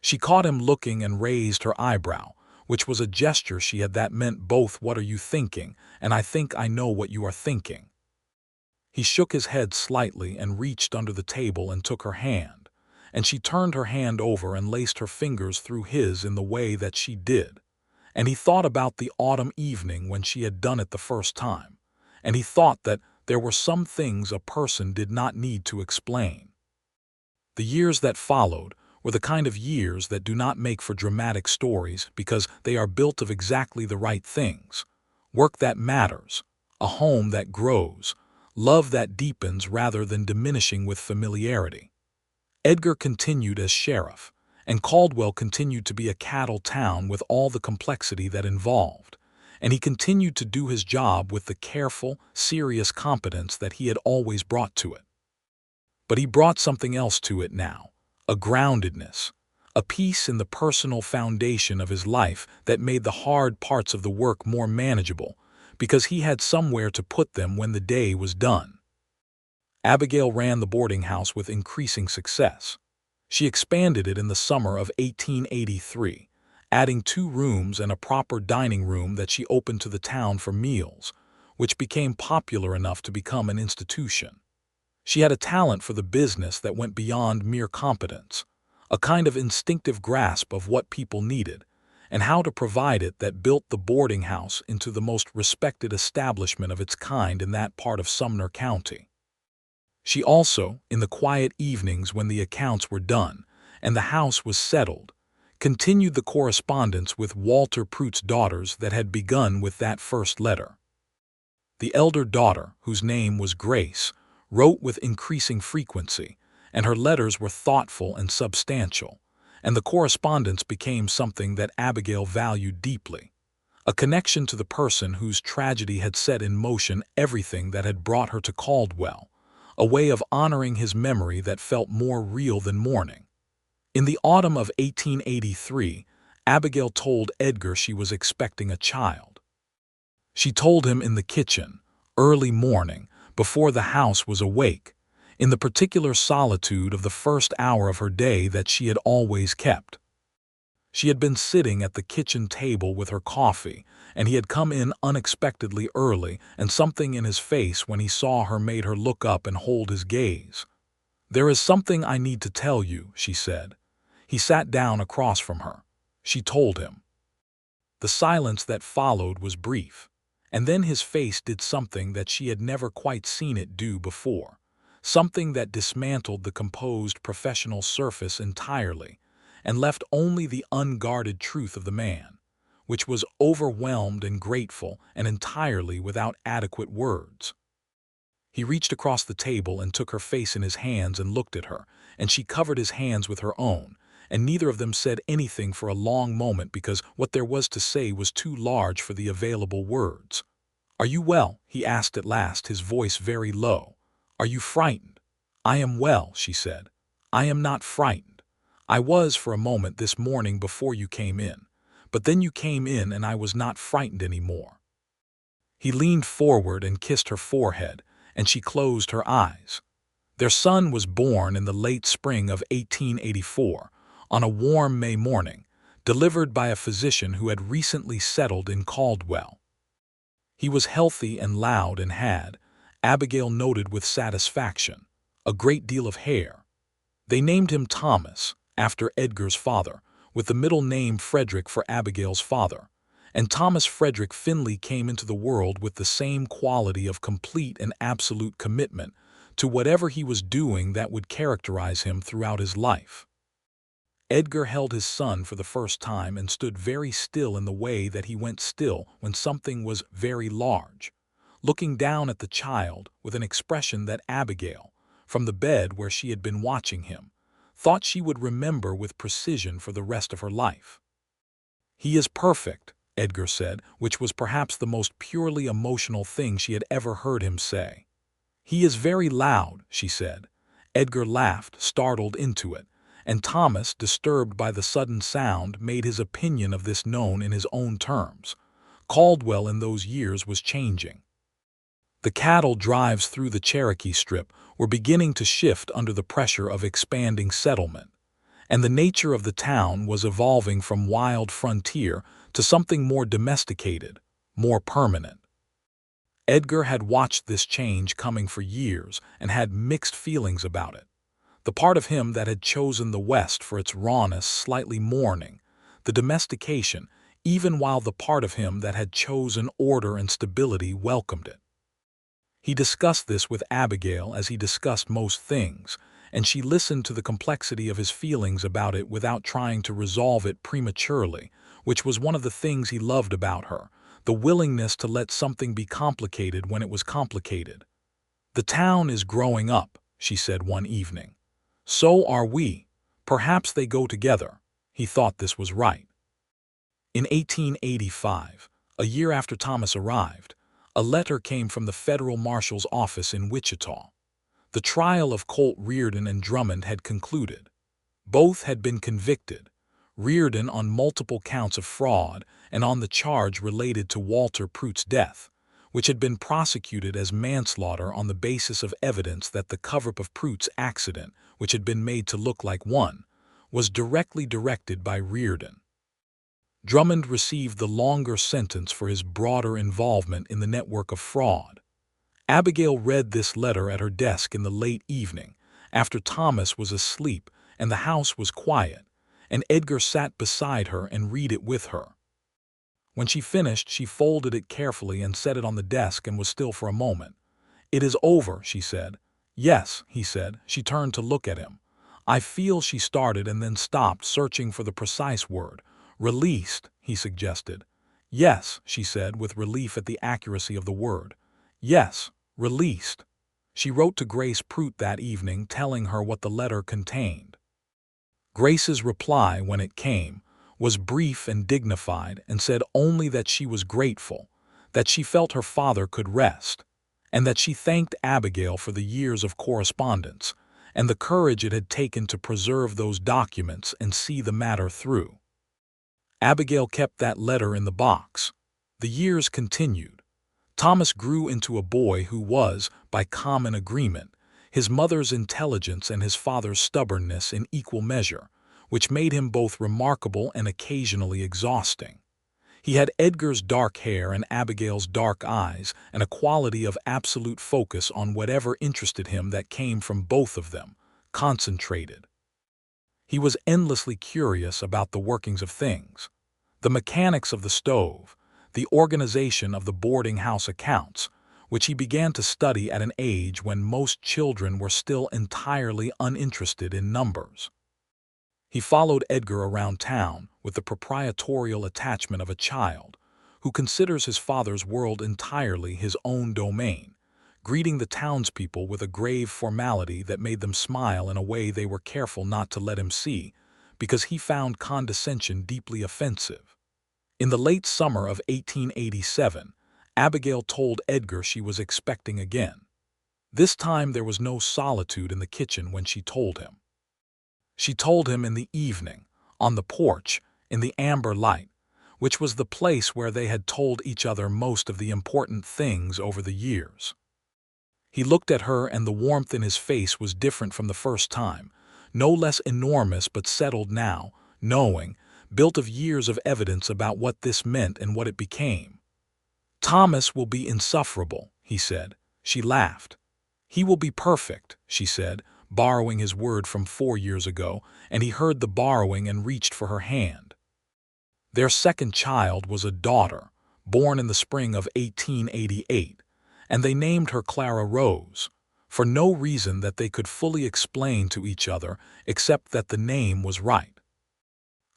She caught him looking and raised her eyebrow, which was a gesture she had that meant both "what are you thinking" and "I think I know what you are thinking." He shook his head slightly and reached under the table and took her hand, and she turned her hand over and laced her fingers through his in the way that she did. And he thought about the autumn evening when she had done it the first time, and he thought that there were some things a person did not need to explain. The years that followed were the kind of years that do not make for dramatic stories because they are built of exactly the right things: work that matters, a home that grows, love that deepens rather than diminishing with familiarity. Edgar continued as sheriff, and Caldwell continued to be a cattle town with all the complexity that involved, and he continued to do his job with the careful, serious competence that he had always brought to it. But he brought something else to it now, a groundedness, a peace in the personal foundation of his life that made the hard parts of the work more manageable, because he had somewhere to put them when the day was done. Abigail ran the boarding house with increasing success. She expanded it in the summer of 1883, adding 2 rooms and a proper dining room that she opened to the town for meals, which became popular enough to become an institution. She had a talent for the business that went beyond mere competence, a kind of instinctive grasp of what people needed, and how to provide it that built the boarding house into the most respected establishment of its kind in that part of Sumner County. She also, in the quiet evenings when the accounts were done and the house was settled, continued the correspondence with Walter Pruitt's daughters that had begun with that first letter. The elder daughter, whose name was Grace, wrote with increasing frequency, and her letters were thoughtful and substantial, and the correspondence became something that Abigail valued deeply, a connection to the person whose tragedy had set in motion everything that had brought her to Caldwell, a way of honoring his memory that felt more real than mourning. In the autumn of 1883, Abigail told Edgar she was expecting a child. She told him in the kitchen, early morning, before the house was awake, in the particular solitude of the first hour of her day that she had always kept. She had been sitting at the kitchen table with her coffee, and he had come in unexpectedly early, and something in his face when he saw her made her look up and hold his gaze. "There is something I need to tell you," she said. He sat down across from her. She told him. The silence that followed was brief, and then his face did something that she had never quite seen it do before, something that dismantled the composed professional surface entirely, and left only the unguarded truth of the man, which was overwhelmed and grateful and entirely without adequate words. He reached across the table and took her face in his hands and looked at her, and she covered his hands with her own, and neither of them said anything for a long moment because what there was to say was too large for the available words. "Are you well?" he asked at last, his voice very low. "Are you frightened?" "I am well," she said. "I am not frightened. I was for a moment this morning before you came in, but then you came in and I was not frightened any more." He leaned forward and kissed her forehead, and she closed her eyes. Their son was born in the late spring of 1884, on a warm May morning, delivered by a physician who had recently settled in Caldwell. He was healthy and loud and had, Abigail noted with satisfaction, a great deal of hair. They named him Thomas, after Edgar's father, with the middle name Frederick for Abigail's father, and Thomas Frederick Finley came into the world with the same quality of complete and absolute commitment to whatever he was doing that would characterize him throughout his life. Edgar held his son for the first time and stood very still in the way that he went still when something was very large, looking down at the child with an expression that Abigail, from the bed where she had been watching him, thought she would remember with precision for the rest of her life. "He is perfect," Edgar said, which was perhaps the most purely emotional thing she had ever heard him say. "He is very loud," she said. Edgar laughed, startled into it, and Thomas, disturbed by the sudden sound, made his opinion of this known in his own terms. Caldwell in those years was changing. The cattle drives through the Cherokee Strip were beginning to shift under the pressure of expanding settlement, and the nature of the town was evolving from wild frontier to something more domesticated, more permanent. Edgar had watched this change coming for years and had mixed feelings about it. The part of him that had chosen the West for its rawness slightly mourning the domestication, even while the part of him that had chosen order and stability welcomed it. He discussed this with Abigail as he discussed most things, and she listened to the complexity of his feelings about it without trying to resolve it prematurely, which was one of the things he loved about her, the willingness to let something be complicated when it was complicated. "The town is growing up," she said one evening. "So are we. Perhaps they go together." He thought this was right. In 1885, a year after Thomas arrived, a letter came from the federal marshal's office in Wichita. The trial of Colt Reardon and Drummond had concluded. Both had been convicted, Reardon on multiple counts of fraud and on the charge related to Walter Pruitt's death, which had been prosecuted as manslaughter on the basis of evidence that the cover-up of Pruitt's accident, which had been made to look like one, was directly directed by Reardon. Drummond received the longer sentence for his broader involvement in the network of fraud. Abigail read this letter at her desk in the late evening, after Thomas was asleep and the house was quiet, and Edgar sat beside her and read it with her. When she finished, she folded it carefully and set it on the desk and was still for a moment. "It is over," she said. "Yes," he said. She turned to look at him. "I feel," she started and then stopped, searching for the precise word. "Released," he suggested. "Yes," she said, with relief at the accuracy of the word. "Yes, released." She wrote to Grace Pruitt that evening, telling her what the letter contained. Grace's reply, when it came, was brief and dignified and said only that she was grateful, that she felt her father could rest, and that she thanked Abigail for the years of correspondence and the courage it had taken to preserve those documents and see the matter through. Abigail kept that letter in the box. The years continued. Thomas grew into a boy who was, by common agreement, his mother's intelligence and his father's stubbornness in equal measure, which made him both remarkable and occasionally exhausting. He had Edgar's dark hair and Abigail's dark eyes, and a quality of absolute focus on whatever interested him that came from both of them, concentrated. He was endlessly curious about the workings of things, the mechanics of the stove, the organization of the boarding house accounts, which he began to study at an age when most children were still entirely uninterested in numbers. He followed Edgar around town with the proprietorial attachment of a child who considers his father's world entirely his own domain, greeting the townspeople with a grave formality that made them smile in a way they were careful not to let him see, because he found condescension deeply offensive. In the late summer of 1887, Abigail told Edgar she was expecting again. This time there was no solitude in the kitchen when she told him. She told him in the evening, on the porch, in the amber light, which was the place where they had told each other most of the important things over the years. He looked at her, and the warmth in his face was different from the first time, no less enormous but settled now, knowing, built of years of evidence about what this meant and what it became. "Thomas will be insufferable," he said. She laughed. "He will be perfect," she said, borrowing his word from 4 years ago, and he heard the borrowing and reached for her hand. Their second child was a daughter, born in the spring of 1888, and they named her Clara Rose, for no reason that they could fully explain to each other except that the name was right.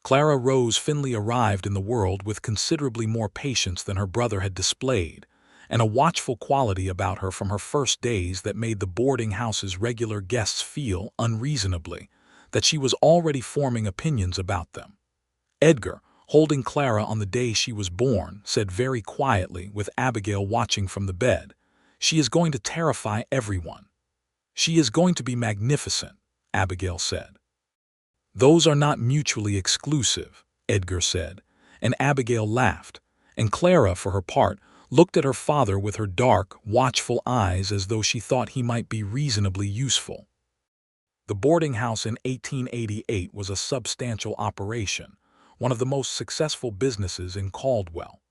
Clara Rose Finley arrived in the world with considerably more patience than her brother had displayed, and a watchful quality about her from her first days that made the boarding house's regular guests feel, unreasonably, that she was already forming opinions about them. Edgar, holding Clara on the day she was born, said very quietly, with Abigail watching from the bed, "She is going to terrify everyone." "She is going to be magnificent," Abigail said. "Those are not mutually exclusive," Edgar said, and Abigail laughed, and Clara, for her part, looked at her father with her dark, watchful eyes as though she thought he might be reasonably useful. The boarding house in 1888 was a substantial operation, one of the most successful businesses in Caldwell.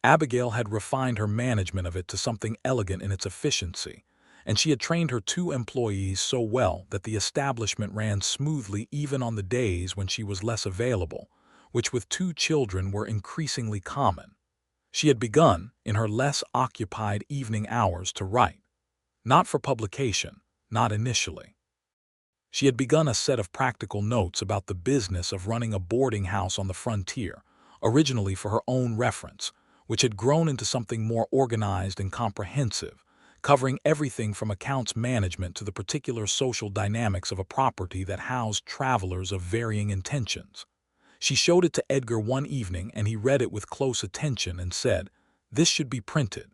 Abigail had refined her management of it to something elegant in its efficiency, and she had trained her 2 employees so well that the establishment ran smoothly even on the days when she was less available, which with 2 children were increasingly common. She had begun, in her less occupied evening hours, to write. Not for publication, not initially. She had begun a set of practical notes about the business of running a boarding house on the frontier, originally for her own reference, which had grown into something more organized and comprehensive, covering everything from accounts management to the particular social dynamics of a property that housed travelers of varying intentions. She showed it to Edgar one evening, and he read it with close attention and said, "This should be printed."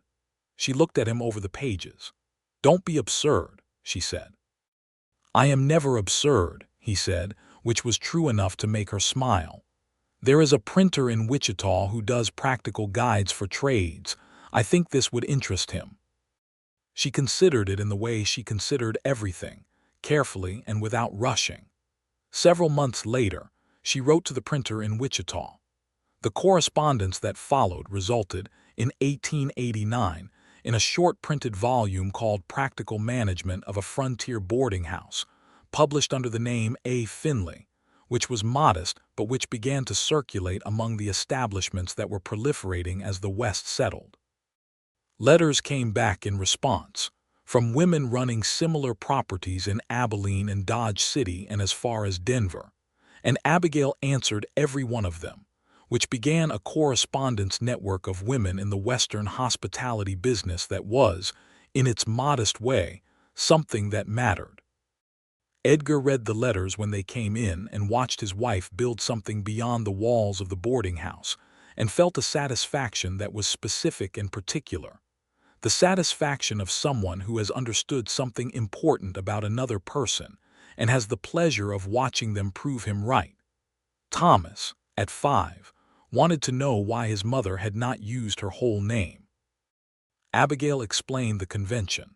She looked at him over the pages. "Don't be absurd," she said. "I am never absurd," he said, which was true enough to make her smile. "There is a printer in Wichita who does practical guides for trades. I think this would interest him." She considered it in the way she considered everything, carefully and without rushing. Several months later, she wrote to the printer in Wichita. The correspondence that followed resulted, in 1889, in a short printed volume called Practical Management of a Frontier Boarding House, published under the name A. Finley, which was modest but which began to circulate among the establishments that were proliferating as the West settled. Letters came back in response, from women running similar properties in Abilene and Dodge City and as far as Denver, and Abigail answered every one of them, which began a correspondence network of women in the Western hospitality business that was, in its modest way, something that mattered. Edgar read the letters when they came in and watched his wife build something beyond the walls of the boarding house, and felt a satisfaction that was specific and particular. The satisfaction of someone who has understood something important about another person and has the pleasure of watching them prove him right. Thomas, at 5, wanted to know why his mother had not used her whole name. Abigail explained the convention.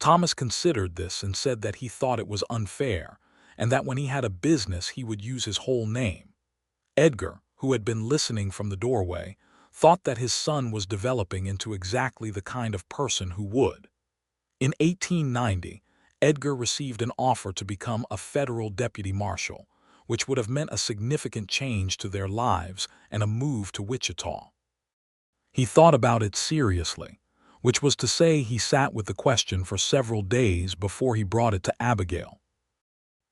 Thomas considered this and said that he thought it was unfair, and that when he had a business he would use his whole name. Edgar, who had been listening from the doorway, thought that his son was developing into exactly the kind of person who would. In 1890, Edgar received an offer to become a federal deputy marshal, which would have meant a significant change to their lives and a move to Wichita. He thought about it seriously, which was to say he sat with the question for several days before he brought it to Abigail.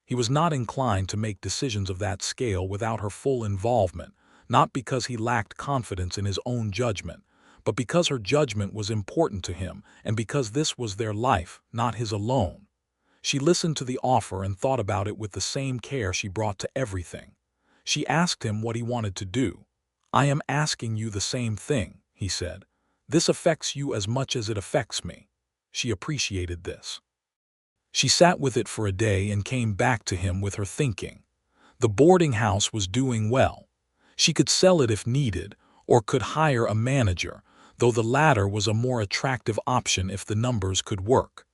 He was not inclined to make decisions of that scale without her full involvement, not because he lacked confidence in his own judgment, but because her judgment was important to him and because this was their life, not his alone. She listened to the offer and thought about it with the same care she brought to everything. She asked him what he wanted to do. "I am asking you the same thing," he said. "This affects you as much as it affects me." She appreciated this. She sat with it for a day and came back to him with her thinking. The boarding house was doing well. She could sell it if needed, or could hire a manager, though the latter was a more attractive option if the numbers could work.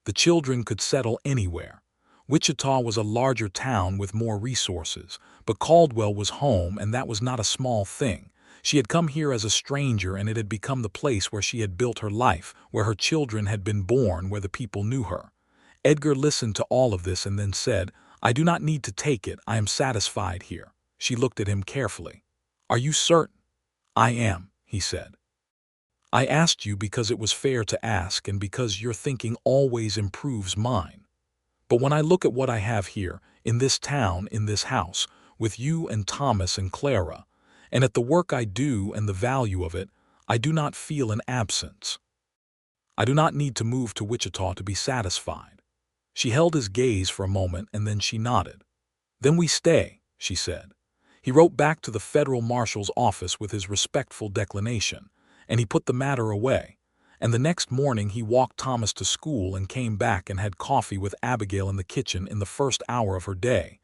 The children could settle anywhere. Wichita was a larger town with more resources, but Caldwell was home, and that was not a small thing. She had come here as a stranger, and it had become the place where she had built her life, where her children had been born, where the people knew her. Edgar listened to all of this and then said, "I do not need to take it. I am satisfied here." She looked at him carefully. "Are you certain?" "I am," he said. "I asked you because it was fair to ask and because your thinking always improves mine. But when I look at what I have here, in this town, in this house, with you and Thomas and Clara, and at the work I do and the value of it, I do not feel an absence. I do not need to move to Wichita to be satisfied." She held his gaze for a moment and then she nodded. "Then we stay," she said. He wrote back to the federal marshal's office with his respectful declination, and he put the matter away. And the next morning he walked Thomas to school and came back and had coffee with Abigail in the kitchen in the first hour of her day,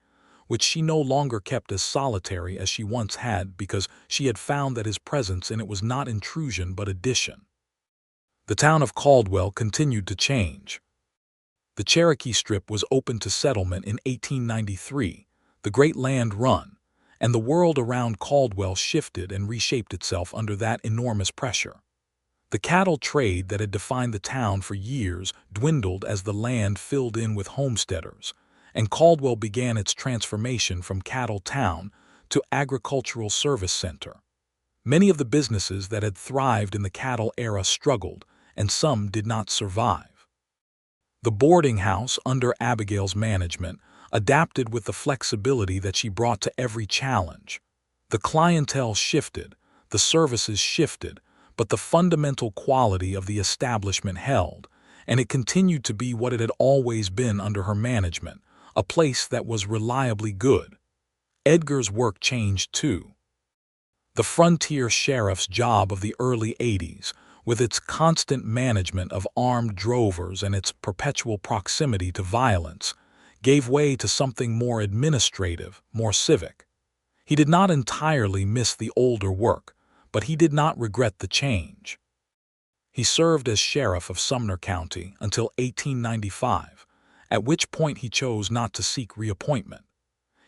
which she no longer kept as solitary as she once had, because she had found that his presence in it was not intrusion but addition. The town of Caldwell continued to change. The Cherokee Strip was opened to settlement in 1893, the Great Land Run, and the world around Caldwell shifted and reshaped itself under that enormous pressure. The cattle trade that had defined the town for years dwindled as the land filled in with homesteaders, and Caldwell began its transformation from cattle town to agricultural service center. Many of the businesses that had thrived in the cattle era struggled, and some did not survive. The boarding house, under Abigail's management, adapted with the flexibility that she brought to every challenge. The clientele shifted, the services shifted, but the fundamental quality of the establishment held, and it continued to be what it had always been under her management, a place that was reliably good. Edgar's work changed too. The frontier sheriff's job of the early 80s, with its constant management of armed drovers and its perpetual proximity to violence, gave way to something more administrative, more civic. He did not entirely miss the older work, but he did not regret the change. He served as sheriff of Sumner County until 1895, at which point he chose not to seek reappointment.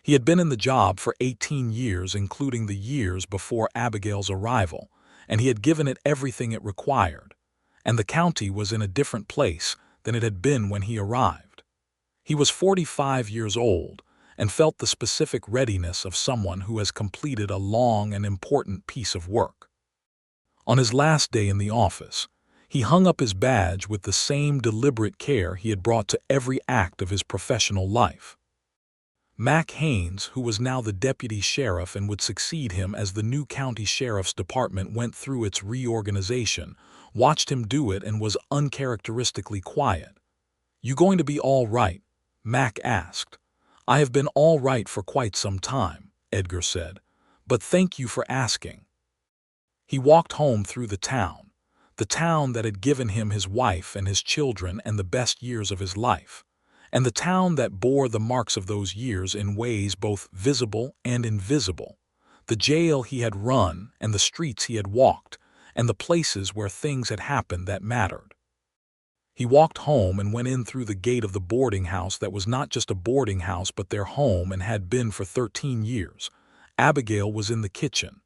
He had been in the job for 18 years, including the years before Abigail's arrival, and he had given it everything it required, and the county was in a different place than it had been when he arrived. He was 45 years old and felt the specific readiness of someone who has completed a long and important piece of work. On his last day in the office, he hung up his badge with the same deliberate care he had brought to every act of his professional life. Mac Haynes, who was now the deputy sheriff and would succeed him as the new county sheriff's department went through its reorganization, watched him do it and was uncharacteristically quiet. "You going to be all right?" Mac asked. "I have been all right for quite some time," Edgar said, "but thank you for asking." He walked home through the town that had given him his wife and his children and the best years of his life, and the town that bore the marks of those years in ways both visible and invisible, the jail he had run and the streets he had walked, and the places where things had happened that mattered. He walked home and went in through the gate of the boarding house that was not just a boarding house but their home and had been for 13 years. Abigail was in the kitchen.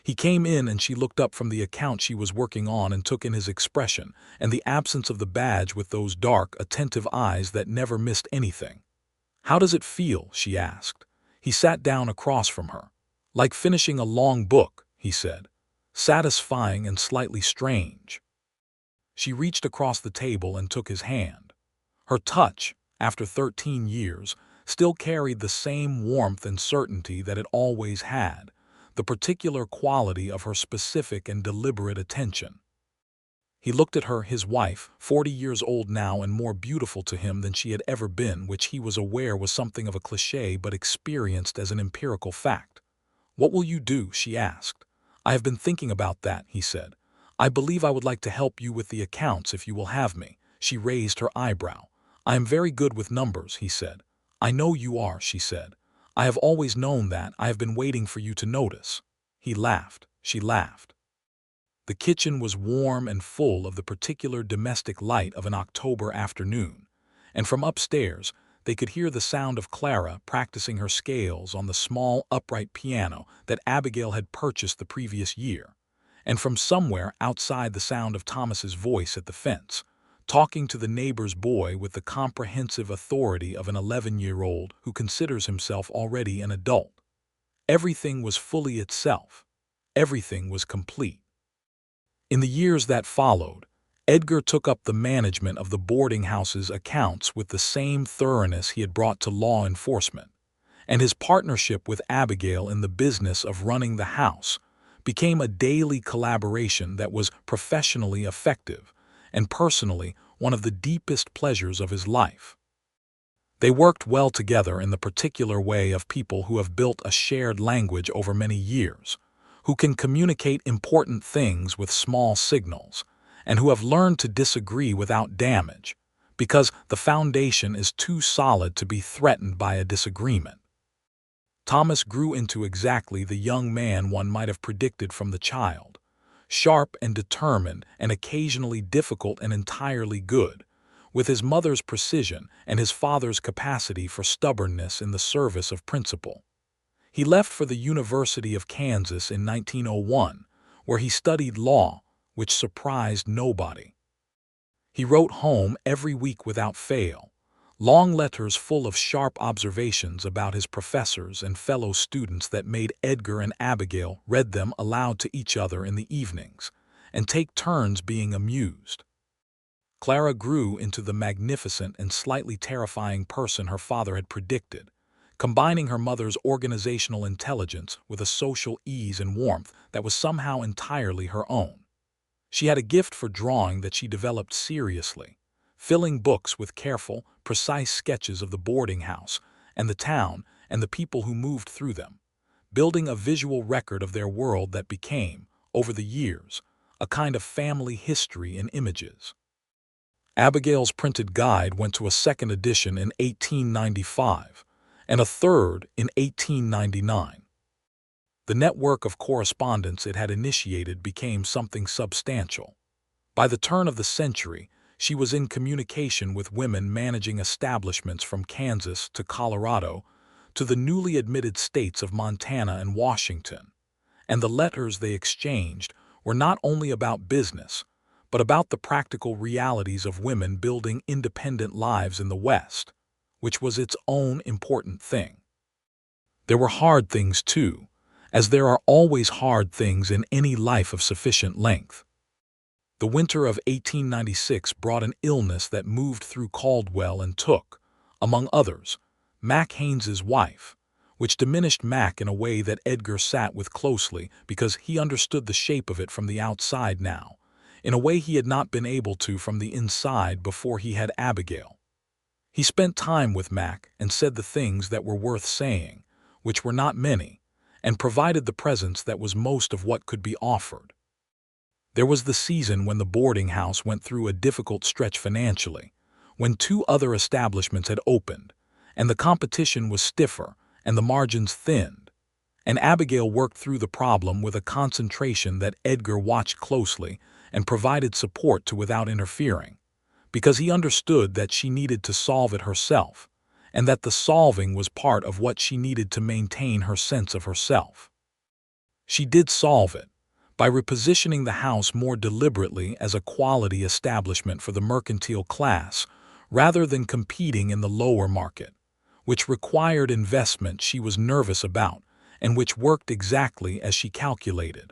He came in and she looked up from the account she was working on and took in his expression and the absence of the badge with those dark, attentive eyes that never missed anything. "How does it feel?" she asked. He sat down across from her. "Like finishing a long book," he said. "Satisfying and slightly strange." She reached across the table and took his hand. Her touch, after 13 years, still carried the same warmth and certainty that it always had, the particular quality of her specific and deliberate attention. He looked at her, his wife, 40 years old now and more beautiful to him than she had ever been, which he was aware was something of a cliché but experienced as an empirical fact. "What will you do?" she asked. "I have been thinking about that," he said. "I believe I would like to help you with the accounts if you will have me." She raised her eyebrow. "I am very good with numbers," he said. "I know you are," she said. "I have always known that. I have been waiting for you to notice." He laughed. She laughed. The kitchen was warm and full of the particular domestic light of an October afternoon, and from upstairs they could hear the sound of Clara practicing her scales on the small upright piano that Abigail had purchased the previous year, and from somewhere outside the sound of Thomas's voice at the fence, talking to the neighbor's boy with the comprehensive authority of an 11-year-old who considers himself already an adult. Everything was fully itself. Everything was complete. In the years that followed, Edgar took up the management of the boarding house's accounts with the same thoroughness he had brought to law enforcement, and his partnership with Abigail in the business of running the house became a daily collaboration that was professionally effective and personally one of the deepest pleasures of his life. They worked well together in the particular way of people who have built a shared language over many years, who can communicate important things with small signals, and who have learned to disagree without damage, because the foundation is too solid to be threatened by a disagreement. Thomas grew into exactly the young man one might have predicted from the child, sharp and determined and occasionally difficult and entirely good, with his mother's precision and his father's capacity for stubbornness in the service of principle. He left for the University of Kansas in 1901, where he studied law, which surprised nobody. He wrote home every week without fail, long letters full of sharp observations about his professors and fellow students that made Edgar and Abigail read them aloud to each other in the evenings, and take turns being amused. Clara grew into the magnificent and slightly terrifying person her father had predicted, combining her mother's organizational intelligence with a social ease and warmth that was somehow entirely her own. She had a gift for drawing that she developed seriously, filling books with careful, precise sketches of the boarding house and the town and the people who moved through them, building a visual record of their world that became, over the years, a kind of family history in images. Abigail's printed guide went to a second edition in 1895 and a third in 1899. The network of correspondence it had initiated became something substantial. By the turn of the century, she was in communication with women managing establishments from Kansas to Colorado to the newly admitted states of Montana and Washington, and the letters they exchanged were not only about business, but about the practical realities of women building independent lives in the West, which was its own important thing. There were hard things, too, as there are always hard things in any life of sufficient length. The winter of 1896 brought an illness that moved through Caldwell and took, among others, Mac Haynes's wife, which diminished Mac in a way that Edgar sat with closely because he understood the shape of it from the outside now, in a way he had not been able to from the inside before he had Abigail. He spent time with Mac and said the things that were worth saying, which were not many, and provided the presence that was most of what could be offered. There was the season when the boarding house went through a difficult stretch financially, when 2 other establishments had opened, and the competition was stiffer and the margins thinned, and Abigail worked through the problem with a concentration that Edgar watched closely and provided support to without interfering, because he understood that she needed to solve it herself, and that the solving was part of what she needed to maintain her sense of herself. She did solve it, by repositioning the house more deliberately as a quality establishment for the mercantile class rather than competing in the lower market, which required investment she was nervous about and which worked exactly as she calculated.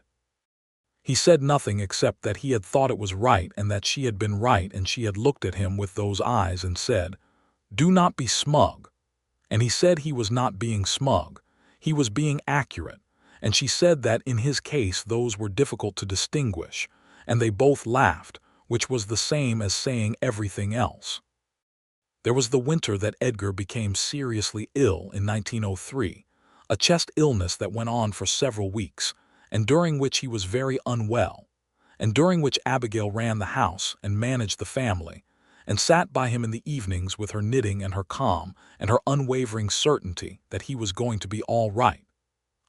He said nothing except that he had thought it was right and that she had been right, and she had looked at him with those eyes and said, "Do not be smug." And he said he was not being smug, he was being accurate, and she said that in his case those were difficult to distinguish, and they both laughed, which was the same as saying everything else. There was the winter that Edgar became seriously ill in 1903, a chest illness that went on for several weeks, and during which he was very unwell, and during which Abigail ran the house and managed the family, and sat by him in the evenings with her knitting and her calm and her unwavering certainty that he was going to be all right,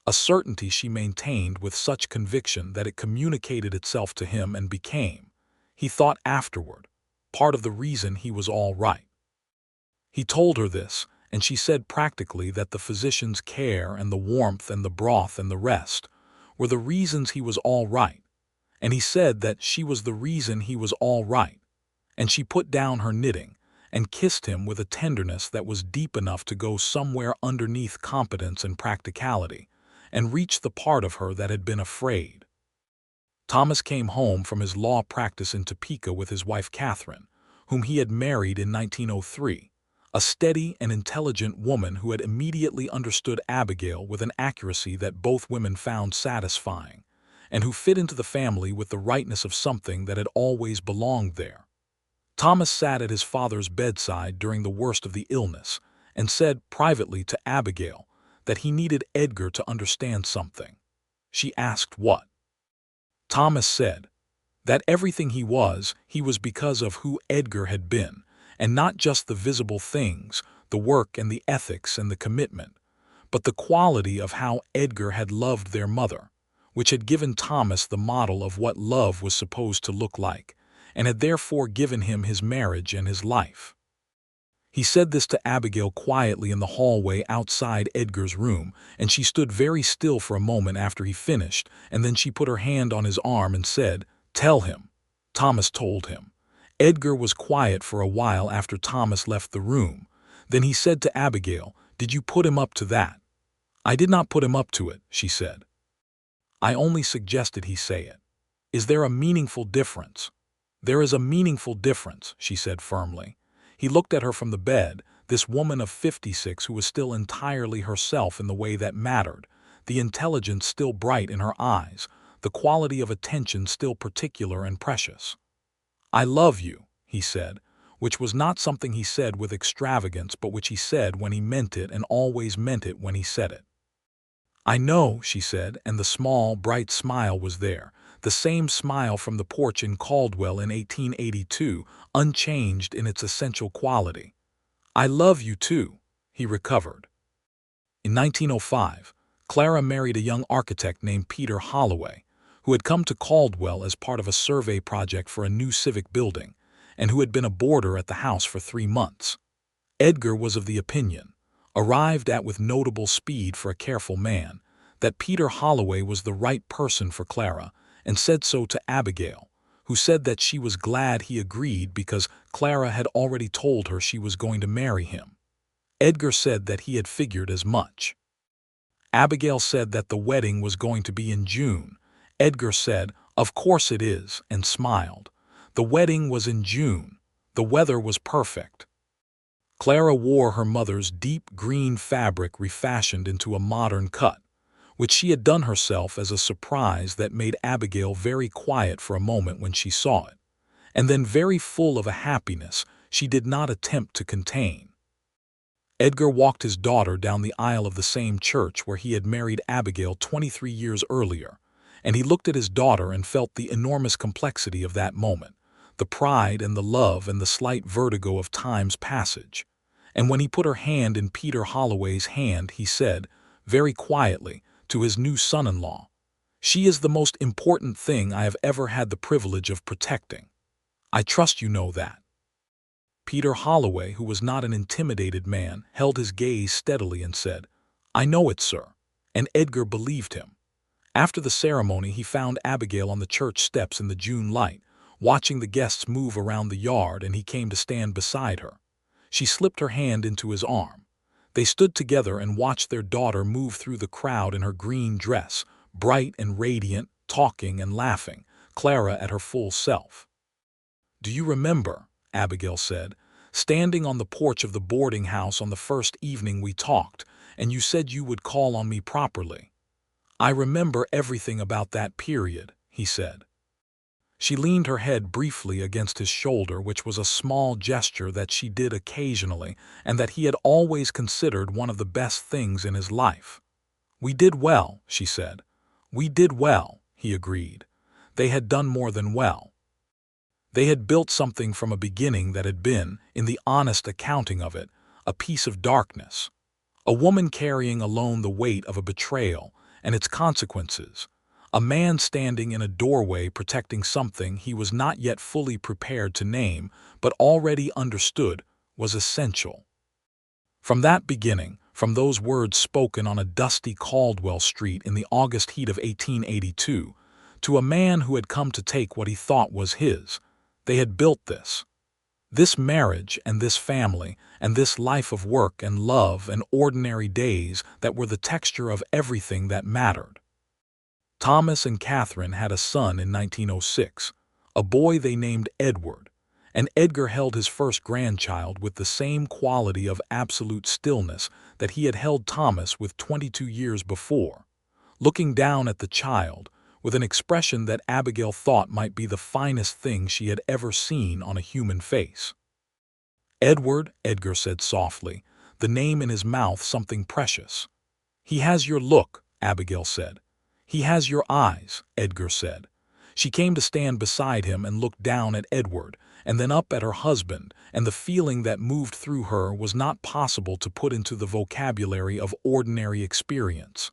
a certainty she maintained with such conviction that it communicated itself to him and became, he thought afterward, part of the reason he was all right. He told her this, and she said practically that the physician's care and the warmth and the broth and the rest were the reasons he was all right, and he said that she was the reason he was all right, and she put down her knitting and kissed him with a tenderness that was deep enough to go somewhere underneath competence and practicality, and reach the part of her that had been afraid. Thomas came home from his law practice in Topeka with his wife Catherine, whom he had married in 1903, a steady and intelligent woman who had immediately understood Abigail with an accuracy that both women found satisfying, and who fit into the family with the rightness of something that had always belonged there. Thomas sat at his father's bedside during the worst of the illness and said privately to Abigail that he needed Edgar to understand something. She asked what. Thomas said that everything he was because of who Edgar had been, and not just the visible things, the work and the ethics and the commitment, but the quality of how Edgar had loved their mother, which had given Thomas the model of what love was supposed to look like, and had therefore given him his marriage and his life. He said this to Abigail quietly in the hallway outside Edgar's room, and she stood very still for a moment after he finished, and then she put her hand on his arm and said, "Tell him." Thomas told him. Edgar was quiet for a while after Thomas left the room. Then he said to Abigail, "Did you put him up to that?" "I did not put him up to it," she said. "I only suggested he say it." "Is there a meaningful difference?" "There is a meaningful difference," she said firmly. He looked at her from the bed, this woman of 56 who was still entirely herself in the way that mattered, the intelligence still bright in her eyes, the quality of attention still particular and precious. "I love you," he said, which was not something he said with extravagance, but which he said when he meant it and always meant it when he said it. "I know," she said, and the small, bright smile was there, the same smile from the porch in Caldwell in 1882, unchanged in its essential quality. "I love you too," he recovered. In 1905, Clara married a young architect named Peter Holloway, who had come to Caldwell as part of a survey project for a new civic building, and who had been a boarder at the house for 3 months. Edgar was of the opinion, arrived at with notable speed for a careful man, that Peter Holloway was the right person for Clara, and said so to Abigail, who said that she was glad he agreed because Clara had already told her she was going to marry him. Edgar said that he had figured as much. Abigail said that the wedding was going to be in June. Edgar said, "Of course it is," and smiled. The wedding was in June. The weather was perfect. Clara wore her mother's deep green fabric refashioned into a modern cut, which she had done herself as a surprise that made Abigail very quiet for a moment when she saw it, and then very full of a happiness she did not attempt to contain. Edgar walked his daughter down the aisle of the same church where he had married Abigail 23 years earlier, and he looked at his daughter and felt the enormous complexity of that moment, the pride and the love and the slight vertigo of time's passage. And when he put her hand in Peter Holloway's hand, he said, very quietly, to his new son-in-law, "She is the most important thing I have ever had the privilege of protecting. I trust you know that." Peter Holloway, who was not an intimidated man, held his gaze steadily and said, "I know it, sir," and Edgar believed him. After the ceremony, he found Abigail on the church steps in the June light, watching the guests move around the yard, and he came to stand beside her. She slipped her hand into his arm. They stood together and watched their daughter move through the crowd in her green dress, bright and radiant, talking and laughing, Clara at her full self. "Do you remember," Abigail said, "standing on the porch of the boarding house on the first evening we talked, and you said you would call on me properly?" "I remember everything about that period," he said. She leaned her head briefly against his shoulder, which was a small gesture that she did occasionally and that he had always considered one of the best things in his life. "We did well," she said. "We did well," he agreed. They had done more than well. They had built something from a beginning that had been, in the honest accounting of it, a piece of darkness. A woman carrying alone the weight of a betrayal and its consequences. A man standing in a doorway protecting something he was not yet fully prepared to name, but already understood was essential. From that beginning, from those words spoken on a dusty Caldwell Street in the August heat of 1882, to a man who had come to take what he thought was his, they had built this marriage and this family and this life of work and love and ordinary days that were the texture of everything that mattered. Thomas and Catherine had a son in 1906, a boy they named Edward, and Edgar held his first grandchild with the same quality of absolute stillness that he had held Thomas with 22 years before, looking down at the child with an expression that Abigail thought might be the finest thing she had ever seen on a human face. "Edward," Edgar said softly, the name in his mouth something precious. "He has your look," Abigail said. "He has your eyes," Edgar said. She came to stand beside him and looked down at Edward, and then up at her husband, and the feeling that moved through her was not possible to put into the vocabulary of ordinary experience.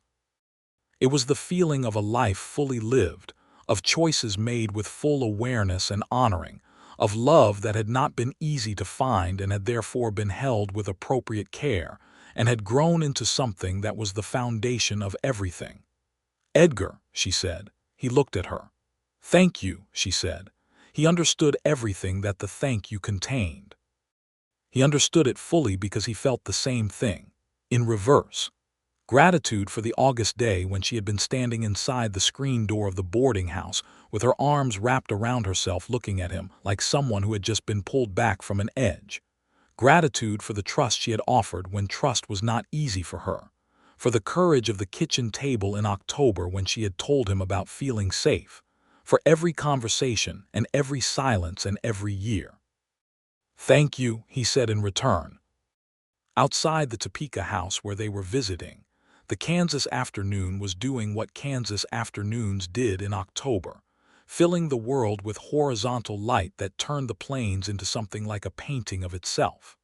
It was the feeling of a life fully lived, of choices made with full awareness and honoring, of love that had not been easy to find and had therefore been held with appropriate care, and had grown into something that was the foundation of everything. "Edgar," she said. He looked at her. "Thank you," she said. He understood everything that the thank you contained. He understood it fully because he felt the same thing, in reverse. Gratitude for the August day when she had been standing inside the screen door of the boarding house with her arms wrapped around herself looking at him like someone who had just been pulled back from an edge. Gratitude for the trust she had offered when trust was not easy for her. For the courage of the kitchen table in October when she had told him about feeling safe. For every conversation and every silence and every year. "Thank you," he said in return. Outside the Topeka house where they were visiting, the Kansas afternoon was doing what Kansas afternoons did in October, filling the world with horizontal light that turned the plains into something like a painting of itself.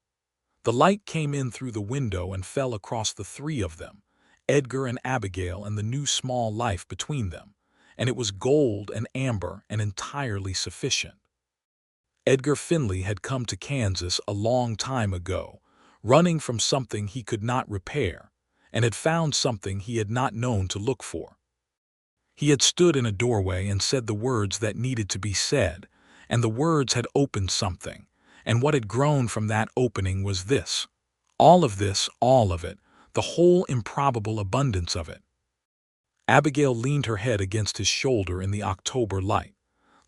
The light came in through the window and fell across the three of them, Edgar and Abigail and the new small life between them, and it was gold and amber and entirely sufficient. Edgar Finley had come to Kansas a long time ago, running from something he could not repair, and had found something he had not known to look for. He had stood in a doorway and said the words that needed to be said, and the words had opened something, and what had grown from that opening was this. All of this, all of it, the whole improbable abundance of it. Abigail leaned her head against his shoulder in the October light,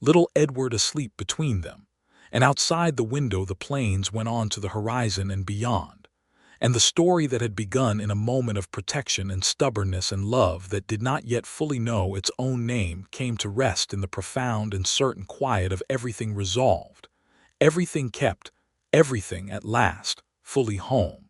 little Edward asleep between them, and outside the window the plains went on to the horizon and beyond. And the story that had begun in a moment of protection and stubbornness and love that did not yet fully know its own name came to rest in the profound and certain quiet of everything resolved, everything kept, everything at last fully home.